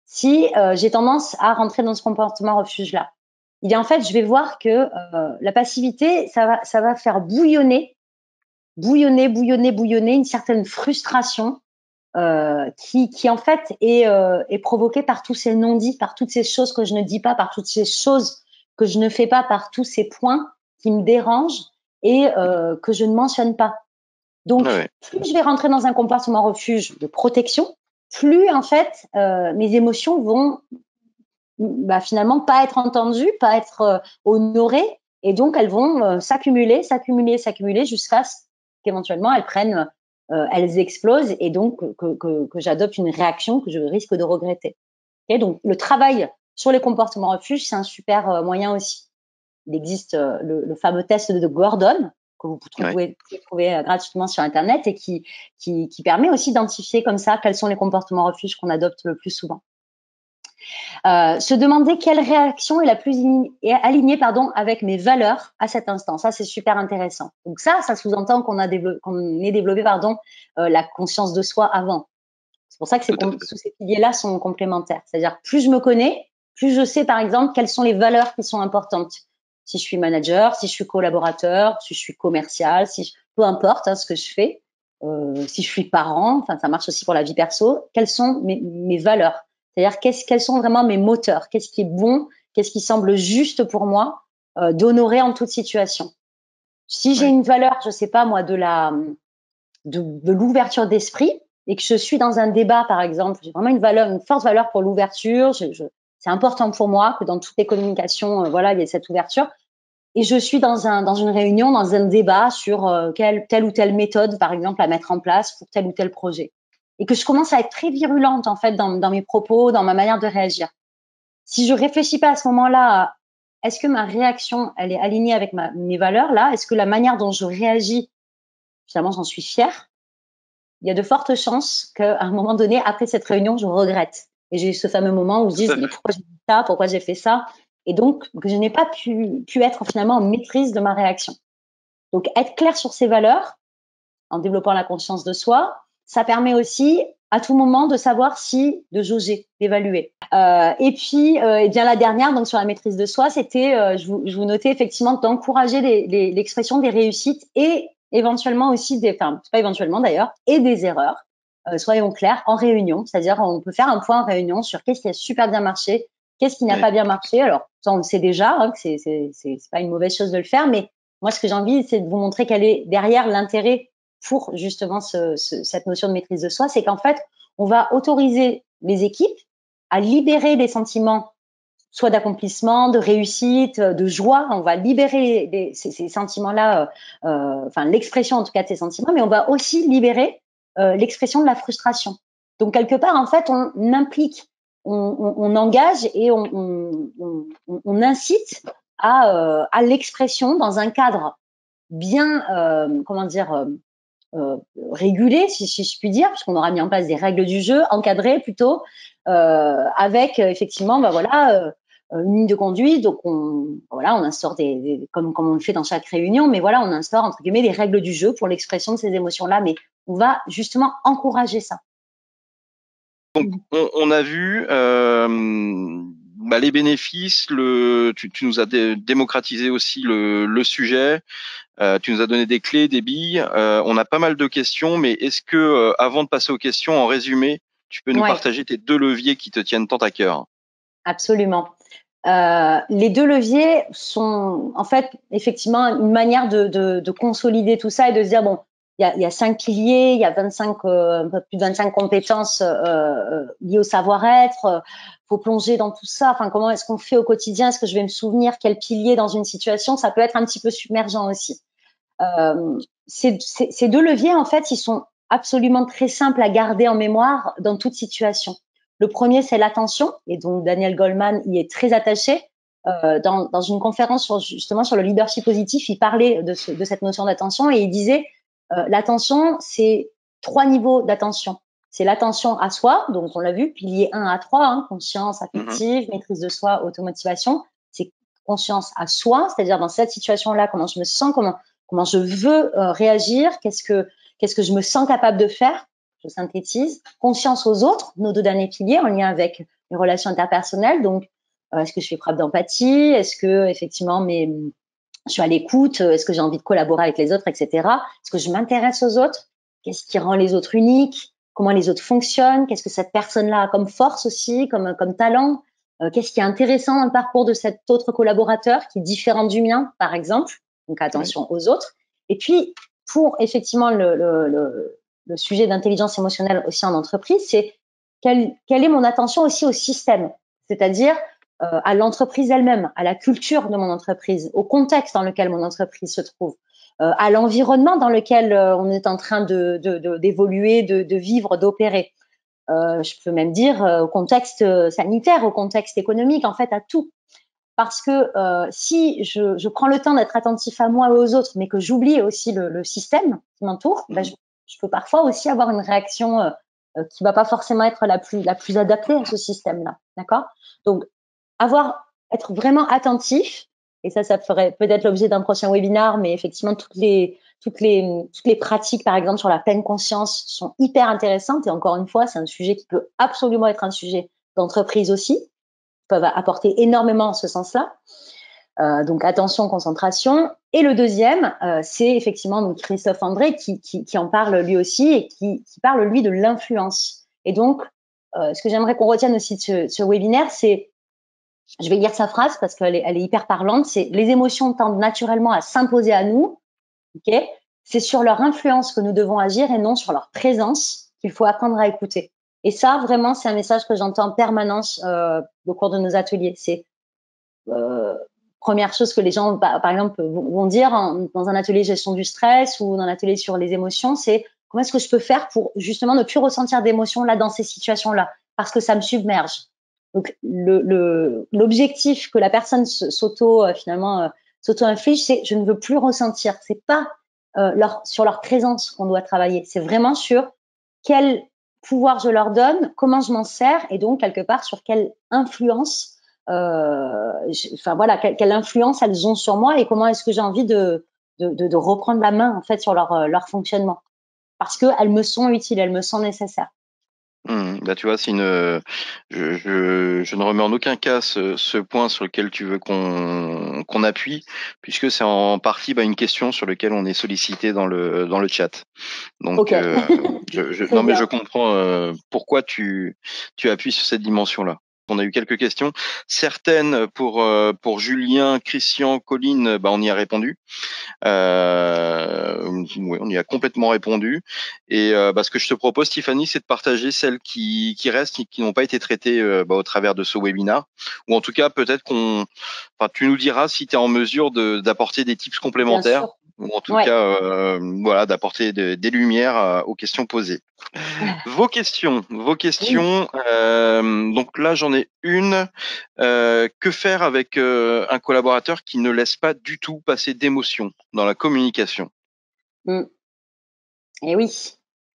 si j'ai tendance à rentrer dans ce comportement refuge-là, eh bien en fait, je vais voir que la passivité, ça va faire bouillonner une certaine frustration qui en fait est provoquée par tous ces non-dits, par toutes ces choses que je ne dis pas, par toutes ces choses que je ne fais pas, par tous ces points qui me dérangent et que je ne mentionne pas. Donc, plus je vais rentrer dans un comportement refuge de protection, plus en fait mes émotions vont finalement pas être entendues, pas être honorées, et donc elles vont s'accumuler jusqu'à ce qu'éventuellement elles explosent et donc que j'adopte une réaction que je risque de regretter. Et donc le travail sur les comportements refuges, c'est un super moyen aussi. Il existe le fameux test de Gordon que vous pouvez trouver gratuitement sur Internet et qui permet aussi d'identifier comme ça quels sont les comportements refuges qu'on adopte le plus souvent. Se demander quelle réaction est la plus alignée avec mes valeurs à cet instant. Ça, c'est super intéressant. Donc ça sous-entend qu'on ait développé la conscience de soi avant. C'est pour ça que ces piliers-là sont complémentaires. C'est-à-dire, plus je me connais, plus je sais, par exemple, quelles sont les valeurs qui sont importantes. Si je suis manager, si je suis collaborateur, si je suis commercial, peu importe ce que je fais, si je suis parent, enfin, ça marche aussi pour la vie perso. Quelles sont mes valeurs? C'est-à-dire, quels sont vraiment mes moteurs? Qu'est-ce qui est bon? Qu'est-ce qui semble juste pour moi d'honorer en toute situation? Si j'ai une valeur, je sais pas moi, de l'ouverture d'esprit, et que je suis dans un débat, par exemple, j'ai vraiment une forte valeur pour l'ouverture. C'est important pour moi que dans toutes les communications, il y ait cette ouverture. Et je suis dans une réunion, dans un débat sur telle ou telle méthode, par exemple, à mettre en place pour tel ou tel projet. Et que je commence à être très virulente, en fait, dans mes propos, dans ma manière de réagir. Si je réfléchis pas à ce moment-là à est-ce que ma réaction, elle est alignée avec mes valeurs, là? Est-ce que la manière dont je réagis, finalement, j'en suis fière? Il y a de fortes chances qu'à un moment donné, après cette réunion, je regrette. Et j'ai ce fameux moment où je dis, mais pourquoi j'ai dit ça? Pourquoi j'ai fait ça? Et donc, que je n'ai pas pu être finalement en maîtrise de ma réaction. Donc, être clair sur ses valeurs, en développant la conscience de soi, ça permet aussi à tout moment de savoir de jauger, d'évaluer. Et puis, bien la dernière, donc sur la maîtrise de soi, c'était, je vous notais effectivement d'encourager l'expression des réussites et éventuellement aussi c'est pas éventuellement d'ailleurs, et des erreurs. soyons clairs, en réunion. C'est-à-dire, on peut faire un point en réunion sur qu'est-ce qui a super bien marché, qu'est-ce qui n'a pas bien marché. Alors, ça, on le sait déjà, hein, que c'est pas une mauvaise chose de le faire, mais moi, ce que j'ai envie, c'est de vous montrer quel est derrière l'intérêt pour justement cette notion de maîtrise de soi. C'est qu'en fait, on va autoriser les équipes à libérer des sentiments soit d'accomplissement, de réussite, de joie. On va libérer ces sentiments-là, enfin l'expression en tout cas de ces sentiments, mais on va aussi libérer l'expression de la frustration. Donc quelque part, en fait, on implique, on engage et on incite à l'expression dans un cadre bien, comment dire, régulé, si je puis dire, puisqu'on aura mis en place des règles du jeu, encadrées plutôt, avec effectivement, voilà, une ligne de conduite. Donc on instaure comme on le fait dans chaque réunion, mais voilà, on instaure entre guillemets des règles du jeu pour l'expression de ces émotions-là, mais on va justement encourager ça. Donc, on a vu les bénéfices. Tu nous as démocratisé aussi le sujet. Tu nous as donné des clés, des billes. On a pas mal de questions, mais est-ce que, avant de passer aux questions, en résumé, tu peux nous partager tes 2 leviers qui te tiennent tant à cœur? Absolument. Les 2 leviers sont en fait effectivement une manière de consolider tout ça et de se dire bon, il y a 5 piliers, il y a 25 un peu plus de 25 compétences liées au savoir-être. Faut plonger dans tout ça. Enfin, comment est-ce qu'on fait au quotidien? Est-ce que je vais me souvenir quel pilier dans une situation? Ça peut être un petit peu submergent aussi. Ces 2 leviers en fait, ils sont absolument très simples à garder en mémoire dans toute situation. Le premier, c'est l'attention, et donc Daniel Goleman y est très attaché. Dans une conférence justement sur le leadership positif, il parlait de cette notion d'attention et il disait l'attention, c'est 3 niveaux d'attention. C'est l'attention à soi, donc on l'a vu, pilier 1 à 3, hein, conscience affective, maîtrise de soi, automotivation. C'est conscience à soi, c'est-à-dire dans cette situation-là, comment je me sens, comment je veux réagir, qu'est-ce que je me sens capable de faire. Je synthétise. Conscience aux autres, nos 2 derniers piliers en lien avec les relations interpersonnelles. Donc, est-ce que je fais preuve d'empathie? Est-ce que effectivement, je suis à l'écoute? Est-ce que j'ai envie de collaborer avec les autres, etc. Est-ce que je m'intéresse aux autres? Qu'est-ce qui rend les autres uniques? Comment les autres fonctionnent? Qu'est-ce que cette personne-là a comme force aussi, comme talent? Qu'est-ce qui est intéressant dans le parcours de cet autre collaborateur qui est différent du mien, par exemple? Donc, attention aux autres. Et puis, pour effectivement le sujet d'intelligence émotionnelle aussi en entreprise, c'est quelle est mon attention aussi au système, c'est-à-dire à l'entreprise elle-même, à la culture de mon entreprise, au contexte dans lequel mon entreprise se trouve, à l'environnement dans lequel on est en train d'évoluer, de vivre, d'opérer. Je peux même dire au contexte sanitaire, au contexte économique, en fait, à tout. Parce que si je prends le temps d'être attentif à moi et aux autres, mais que j'oublie aussi le système qui m'entoure, je peux parfois aussi avoir une réaction qui va pas forcément être la plus adaptée à ce système-là, d'accord? Donc être vraiment attentif, et ça ferait peut-être l'objet d'un prochain webinaire, mais effectivement toutes les pratiques, par exemple sur la pleine conscience, sont hyper intéressantes. Et encore une fois, c'est un sujet qui peut absolument être un sujet d'entreprise aussi, peuvent apporter énormément en ce sens-là. Donc attention, concentration. Et le deuxième, c'est effectivement donc Christophe André qui en parle lui aussi et qui parle lui de l'influence. Et donc, ce que j'aimerais qu'on retienne aussi de ce webinaire, c'est, je vais lire sa phrase parce qu'elle est hyper parlante, c'est les émotions tendent naturellement à s'imposer à nous. Ok, c'est sur leur influence que nous devons agir et non sur leur présence qu'il faut apprendre à écouter. Et ça, vraiment, c'est un message que j'entends en permanence au cours de nos ateliers. C'est première chose que les gens, par exemple, vont dire dans un atelier gestion du stress ou dans un atelier sur les émotions, c'est comment est-ce que je peux faire pour justement ne plus ressentir d'émotions là dans ces situations-là, parce que ça me submerge. Donc l'objectif que la personne s'auto-inflige, c'est je ne veux plus ressentir. C'est pas sur leur présence qu'on doit travailler. C'est vraiment sur quel pouvoir je leur donne, comment je m'en sers, et donc quelque part sur quelle influence, quelle influence elles ont sur moi et comment est-ce que j'ai envie de reprendre la main en fait sur leur fonctionnement, parce que elles me sont utiles, elles me sont nécessaires. Bah, tu vois, je ne remets en aucun cas ce point sur lequel tu veux qu'on appuie, puisque c'est en partie une question sur laquelle on est sollicité dans le chat. Donc, Ok, très non, mais je bien. comprends pourquoi tu appuies sur cette dimension-là. On a eu quelques questions, certaines pour Julien, Christian, Colline, on y a répondu. Oui, on y a complètement répondu. Et ce que je te propose, Tiffany, c'est de partager celles qui restent et qui n'ont pas été traitées au travers de ce webinaire. Ou en tout cas, peut-être tu nous diras si tu es en mesure d'apporter des tips Bien complémentaires sûr. ou en tout Ouais. cas, voilà, d'apporter des lumières aux questions posées. Vos questions, vos Oui. questions. Donc là, j'en ai une. Que faire avec un collaborateur qui ne laisse pas du tout passer d'émotion dans la communication? Mm. Et oui.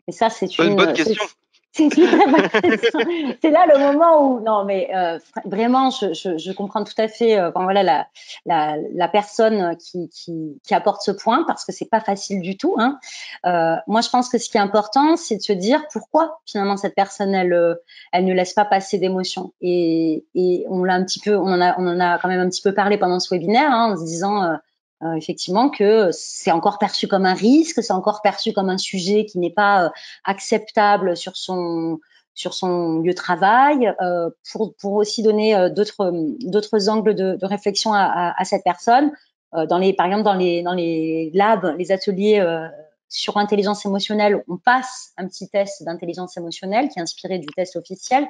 Et ça, Une bonne question. c'est une très bonne question. C'est là le moment où, non, mais vraiment, je comprends tout à fait. Enfin, voilà, la personne qui apporte ce point, parce que c'est pas facile du tout. Hein. Moi, je pense que ce qui est important, c'est de se dire pourquoi finalement cette personne, elle ne laisse pas passer d'émotions. Et on l'a un petit peu, on en a quand même un petit peu parlé pendant ce webinaire, hein, en se disant. Effectivement que c'est encore perçu comme un risque, c'est encore perçu comme un sujet qui n'est pas acceptable sur son lieu de travail, pour aussi donner d'autres angles de réflexion à cette personne. Par exemple dans les labs, les ateliers sur intelligence émotionnelle, on passe un petit test d'intelligence émotionnelle qui est inspiré du test officiel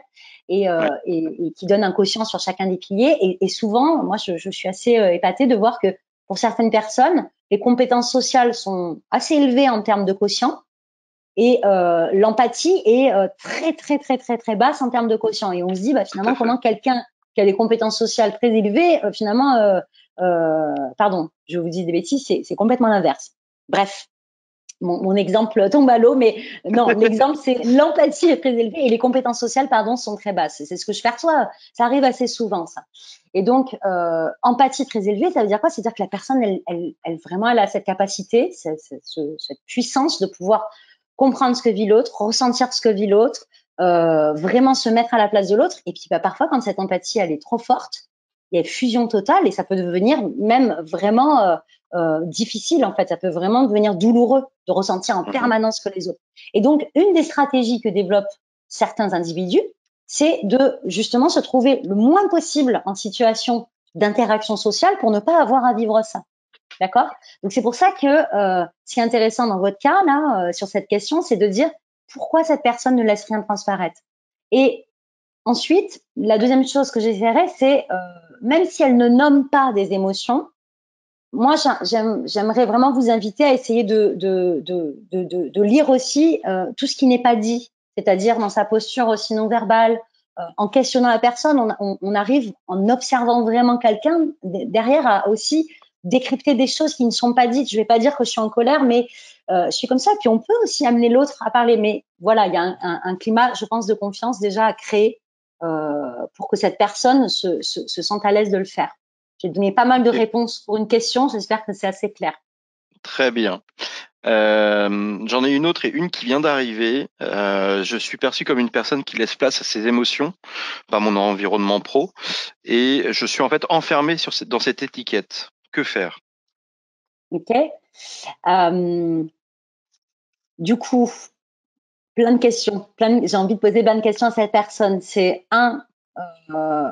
Ouais. et qui donne un quotient sur chacun des piliers. Et souvent, moi, je suis assez épatée de voir que pour certaines personnes, les compétences sociales sont assez élevées en termes de quotient et l'empathie est très très très très très basse en termes de quotient. Et on se dit Tout à finalement fait. comment quelqu'un qui a des compétences sociales très élevées, pardon, je vous dis des bêtises, c'est complètement l'inverse. Bref, mon exemple tombe à l'eau, mais non, l'exemple c'est l'empathie est très élevée et les compétences sociales, pardon, sont très basses. C'est ce que je perçois. Ça arrive assez souvent, ça. Et donc, empathie très élevée, ça veut dire quoi? C'est-à-dire que la personne, elle vraiment, elle a cette capacité, cette puissance de pouvoir comprendre ce que vit l'autre, ressentir ce que vit l'autre, vraiment se mettre à la place de l'autre. Et puis, parfois, quand cette empathie, elle est trop forte, il y a fusion totale et ça peut devenir même vraiment difficile, en fait. Ça peut vraiment devenir douloureux de ressentir en Mhm. permanence que les autres. Et donc, une des stratégies que développent certains individus, c'est de justement se trouver le moins possible en situation d'interaction sociale pour ne pas avoir à vivre ça. D'accord? Donc c'est pour ça que ce qui est intéressant dans votre cas là sur cette question, c'est de dire pourquoi cette personne ne laisse rien transparaître. Et ensuite, la deuxième chose que j'essaierai, c'est même si elle ne nomme pas des émotions, moi j'aimerais vraiment vous inviter à essayer de lire aussi tout ce qui n'est pas dit, c'est-à-dire dans sa posture aussi non verbale, en questionnant la personne, on arrive en observant vraiment quelqu'un derrière à aussi décrypter des choses qui ne sont pas dites. Je vais pas dire que je suis en colère, mais je suis comme ça. Puis on peut aussi amener l'autre à parler. Mais voilà, il y a un climat, je pense, de confiance déjà à créer pour que cette personne se sente à l'aise de le faire. J'ai donné pas mal de Ok. réponses pour une question. J'espère que c'est assez clair. Très bien. J'en ai une autre et une qui vient d'arriver. Je suis perçu comme une personne qui laisse place à ses émotions par mon environnement pro et je suis en fait enfermé dans cette étiquette. Que faire? Ok. Euh, du coup, plein de questions. J'ai envie de poser plein de questions à cette personne. C'est euh,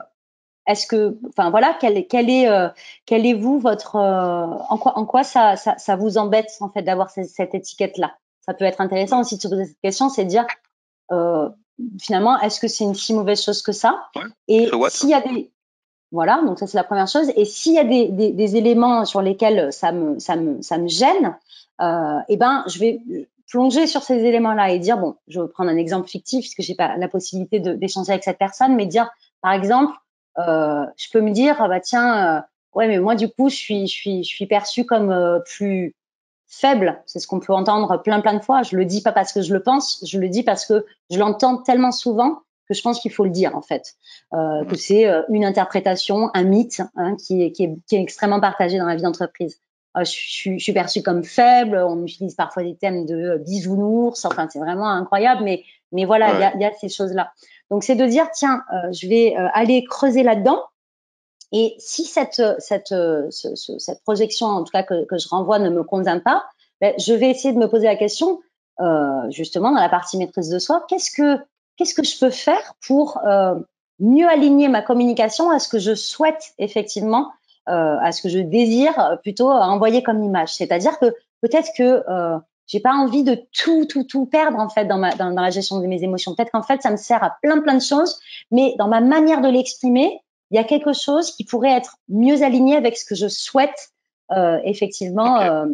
est-ce que, enfin voilà, quel est vous votre, en quoi ça vous embête en fait d'avoir cette étiquette-là? Ça peut être intéressant aussi de se poser cette question, c'est de dire euh, finalement, est-ce que c'est une si mauvaise chose que ça? Ouais. So Et what? s'il y a voilà, donc ça c'est la première chose. Et s'il y a des éléments sur lesquels ça me gêne, je vais plonger sur ces éléments-là et dire bon, je vais prendre un exemple fictif puisque j'ai pas la possibilité d'échanger avec cette personne, mais dire par exemple, je peux me dire ah bah tiens, ouais mais moi du coup je suis perçue comme plus faible. C'est ce qu'on peut entendre plein de fois. Je le dis pas parce que je le pense, je le dis parce que je l'entends tellement souvent que je pense qu'il faut le dire en fait, que c'est une interprétation, un mythe hein, qui est extrêmement partagé dans la vie d'entreprise. Je suis perçue comme faible, on utilise parfois des thèmes de bisounours, enfin c'est vraiment incroyable, mais Mais voilà, Ouais. il y a ces choses-là. Donc, c'est de dire, tiens, je vais aller creuser là-dedans. Et si cette projection, en tout cas que je renvoie, ne me convient pas, ben, je vais essayer de me poser la question, justement dans la partie maîtrise de soi, qu'est-ce que je peux faire pour mieux aligner ma communication à ce que je souhaite effectivement, à ce que je désire plutôt envoyer comme image. C'est-à-dire que peut-être que j'ai pas envie de tout perdre en fait dans la gestion de mes émotions. Peut-être qu'en fait ça me sert à plein de choses, mais dans ma manière de l'exprimer, il y a quelque chose qui pourrait être mieux aligné avec ce que je souhaite effectivement Ok.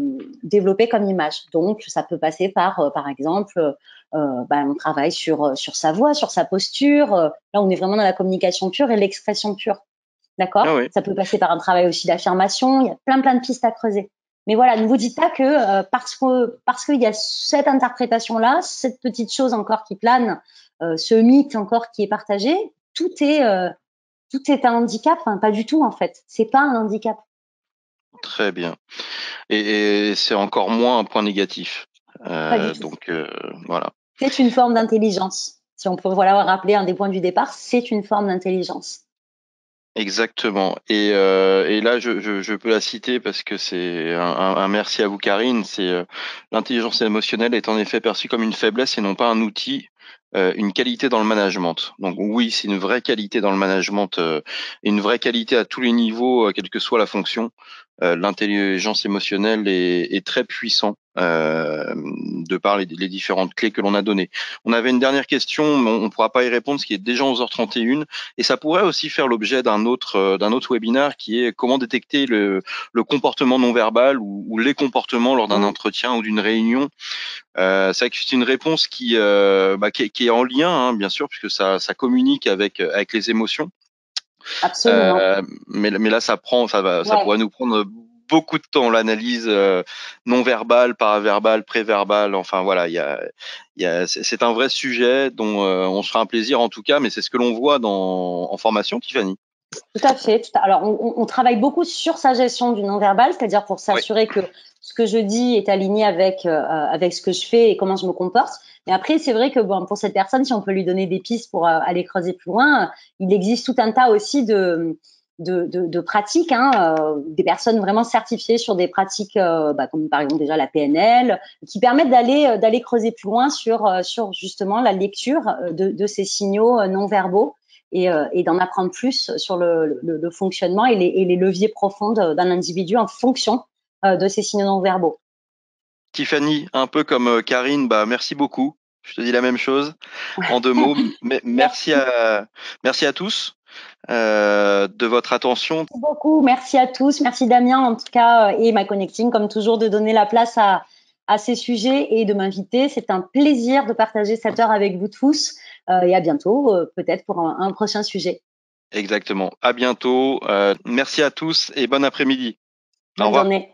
développer comme image. Donc, ça peut passer par exemple, on travaille sur sa voix, sur sa posture. Là, on est vraiment dans la communication pure et l'expression pure. Ah D'accord. oui. Ça peut passer par un travail aussi d'affirmation. Il y a plein de pistes à creuser. Mais voilà, ne vous dites pas que parce qu'il y a cette interprétation-là, cette petite chose encore qui plane, ce mythe encore qui est partagé, tout est un handicap. Enfin, pas du tout en fait. C'est pas un handicap. Très bien. Et c'est encore moins un point négatif. Pas du tout. Donc voilà. C'est une forme d'intelligence. Si on peut voilà rappeler un des points du départ, c'est une forme d'intelligence. Exactement. Et là, je peux la citer parce que c'est un merci à vous, Karine. C'est l'intelligence émotionnelle est en effet perçue comme une faiblesse et non pas un outil, une qualité dans le management. Donc oui, c'est une vraie qualité dans le management, et une vraie qualité à tous les niveaux, quelle que soit la fonction. L'intelligence émotionnelle est très puissant, de par les différentes clés que l'on a données. On avait une dernière question, mais on ne pourra pas y répondre, ce qui est déjà 11h31. Et ça pourrait aussi faire l'objet d'un autre webinaire qui est comment détecter le comportement non verbal ou les comportements lors d'un Mm, entretien ou d'une réunion. C'est vrai que c'est une réponse qui est en lien, hein, bien sûr, puisque ça communique avec les émotions. absolument. Mais là, ça Ouais. pourrait nous prendre beaucoup de temps, l'analyse non verbale, paraverbale, préverbale. Enfin voilà, c'est un vrai sujet dont on se fera un plaisir en tout cas, mais c'est ce que l'on voit en formation, Tiffany. Tout à fait. Alors, on travaille beaucoup sur sa gestion du non-verbal, c'est-à-dire pour Oui. s'assurer que ce que je dis est aligné avec ce que je fais et comment je me comporte. Mais après, c'est vrai que bon, pour cette personne, si on peut lui donner des pistes pour aller creuser plus loin, il existe tout un tas aussi de pratiques, hein, des personnes vraiment certifiées sur des pratiques comme par exemple déjà la PNL, qui permettent d'aller creuser plus loin sur justement la lecture de ces signaux non verbaux et d'en apprendre plus sur le fonctionnement et les leviers profonds d'un individu en fonction de ces signaux non verbaux. Tiffany, un peu comme Karine, bah merci beaucoup. Je te dis la même chose en deux mots. Mais Merci merci à tous de votre attention. beaucoup, merci à tous, merci Damien en tout cas et My Connecting comme toujours de donner la place à ces sujets et de m'inviter. C'est un plaisir de partager cette heure avec vous tous et à bientôt peut-être pour un prochain sujet. Exactement. À bientôt. Merci à tous et bon après-midi. Au Bonne revoir. journée.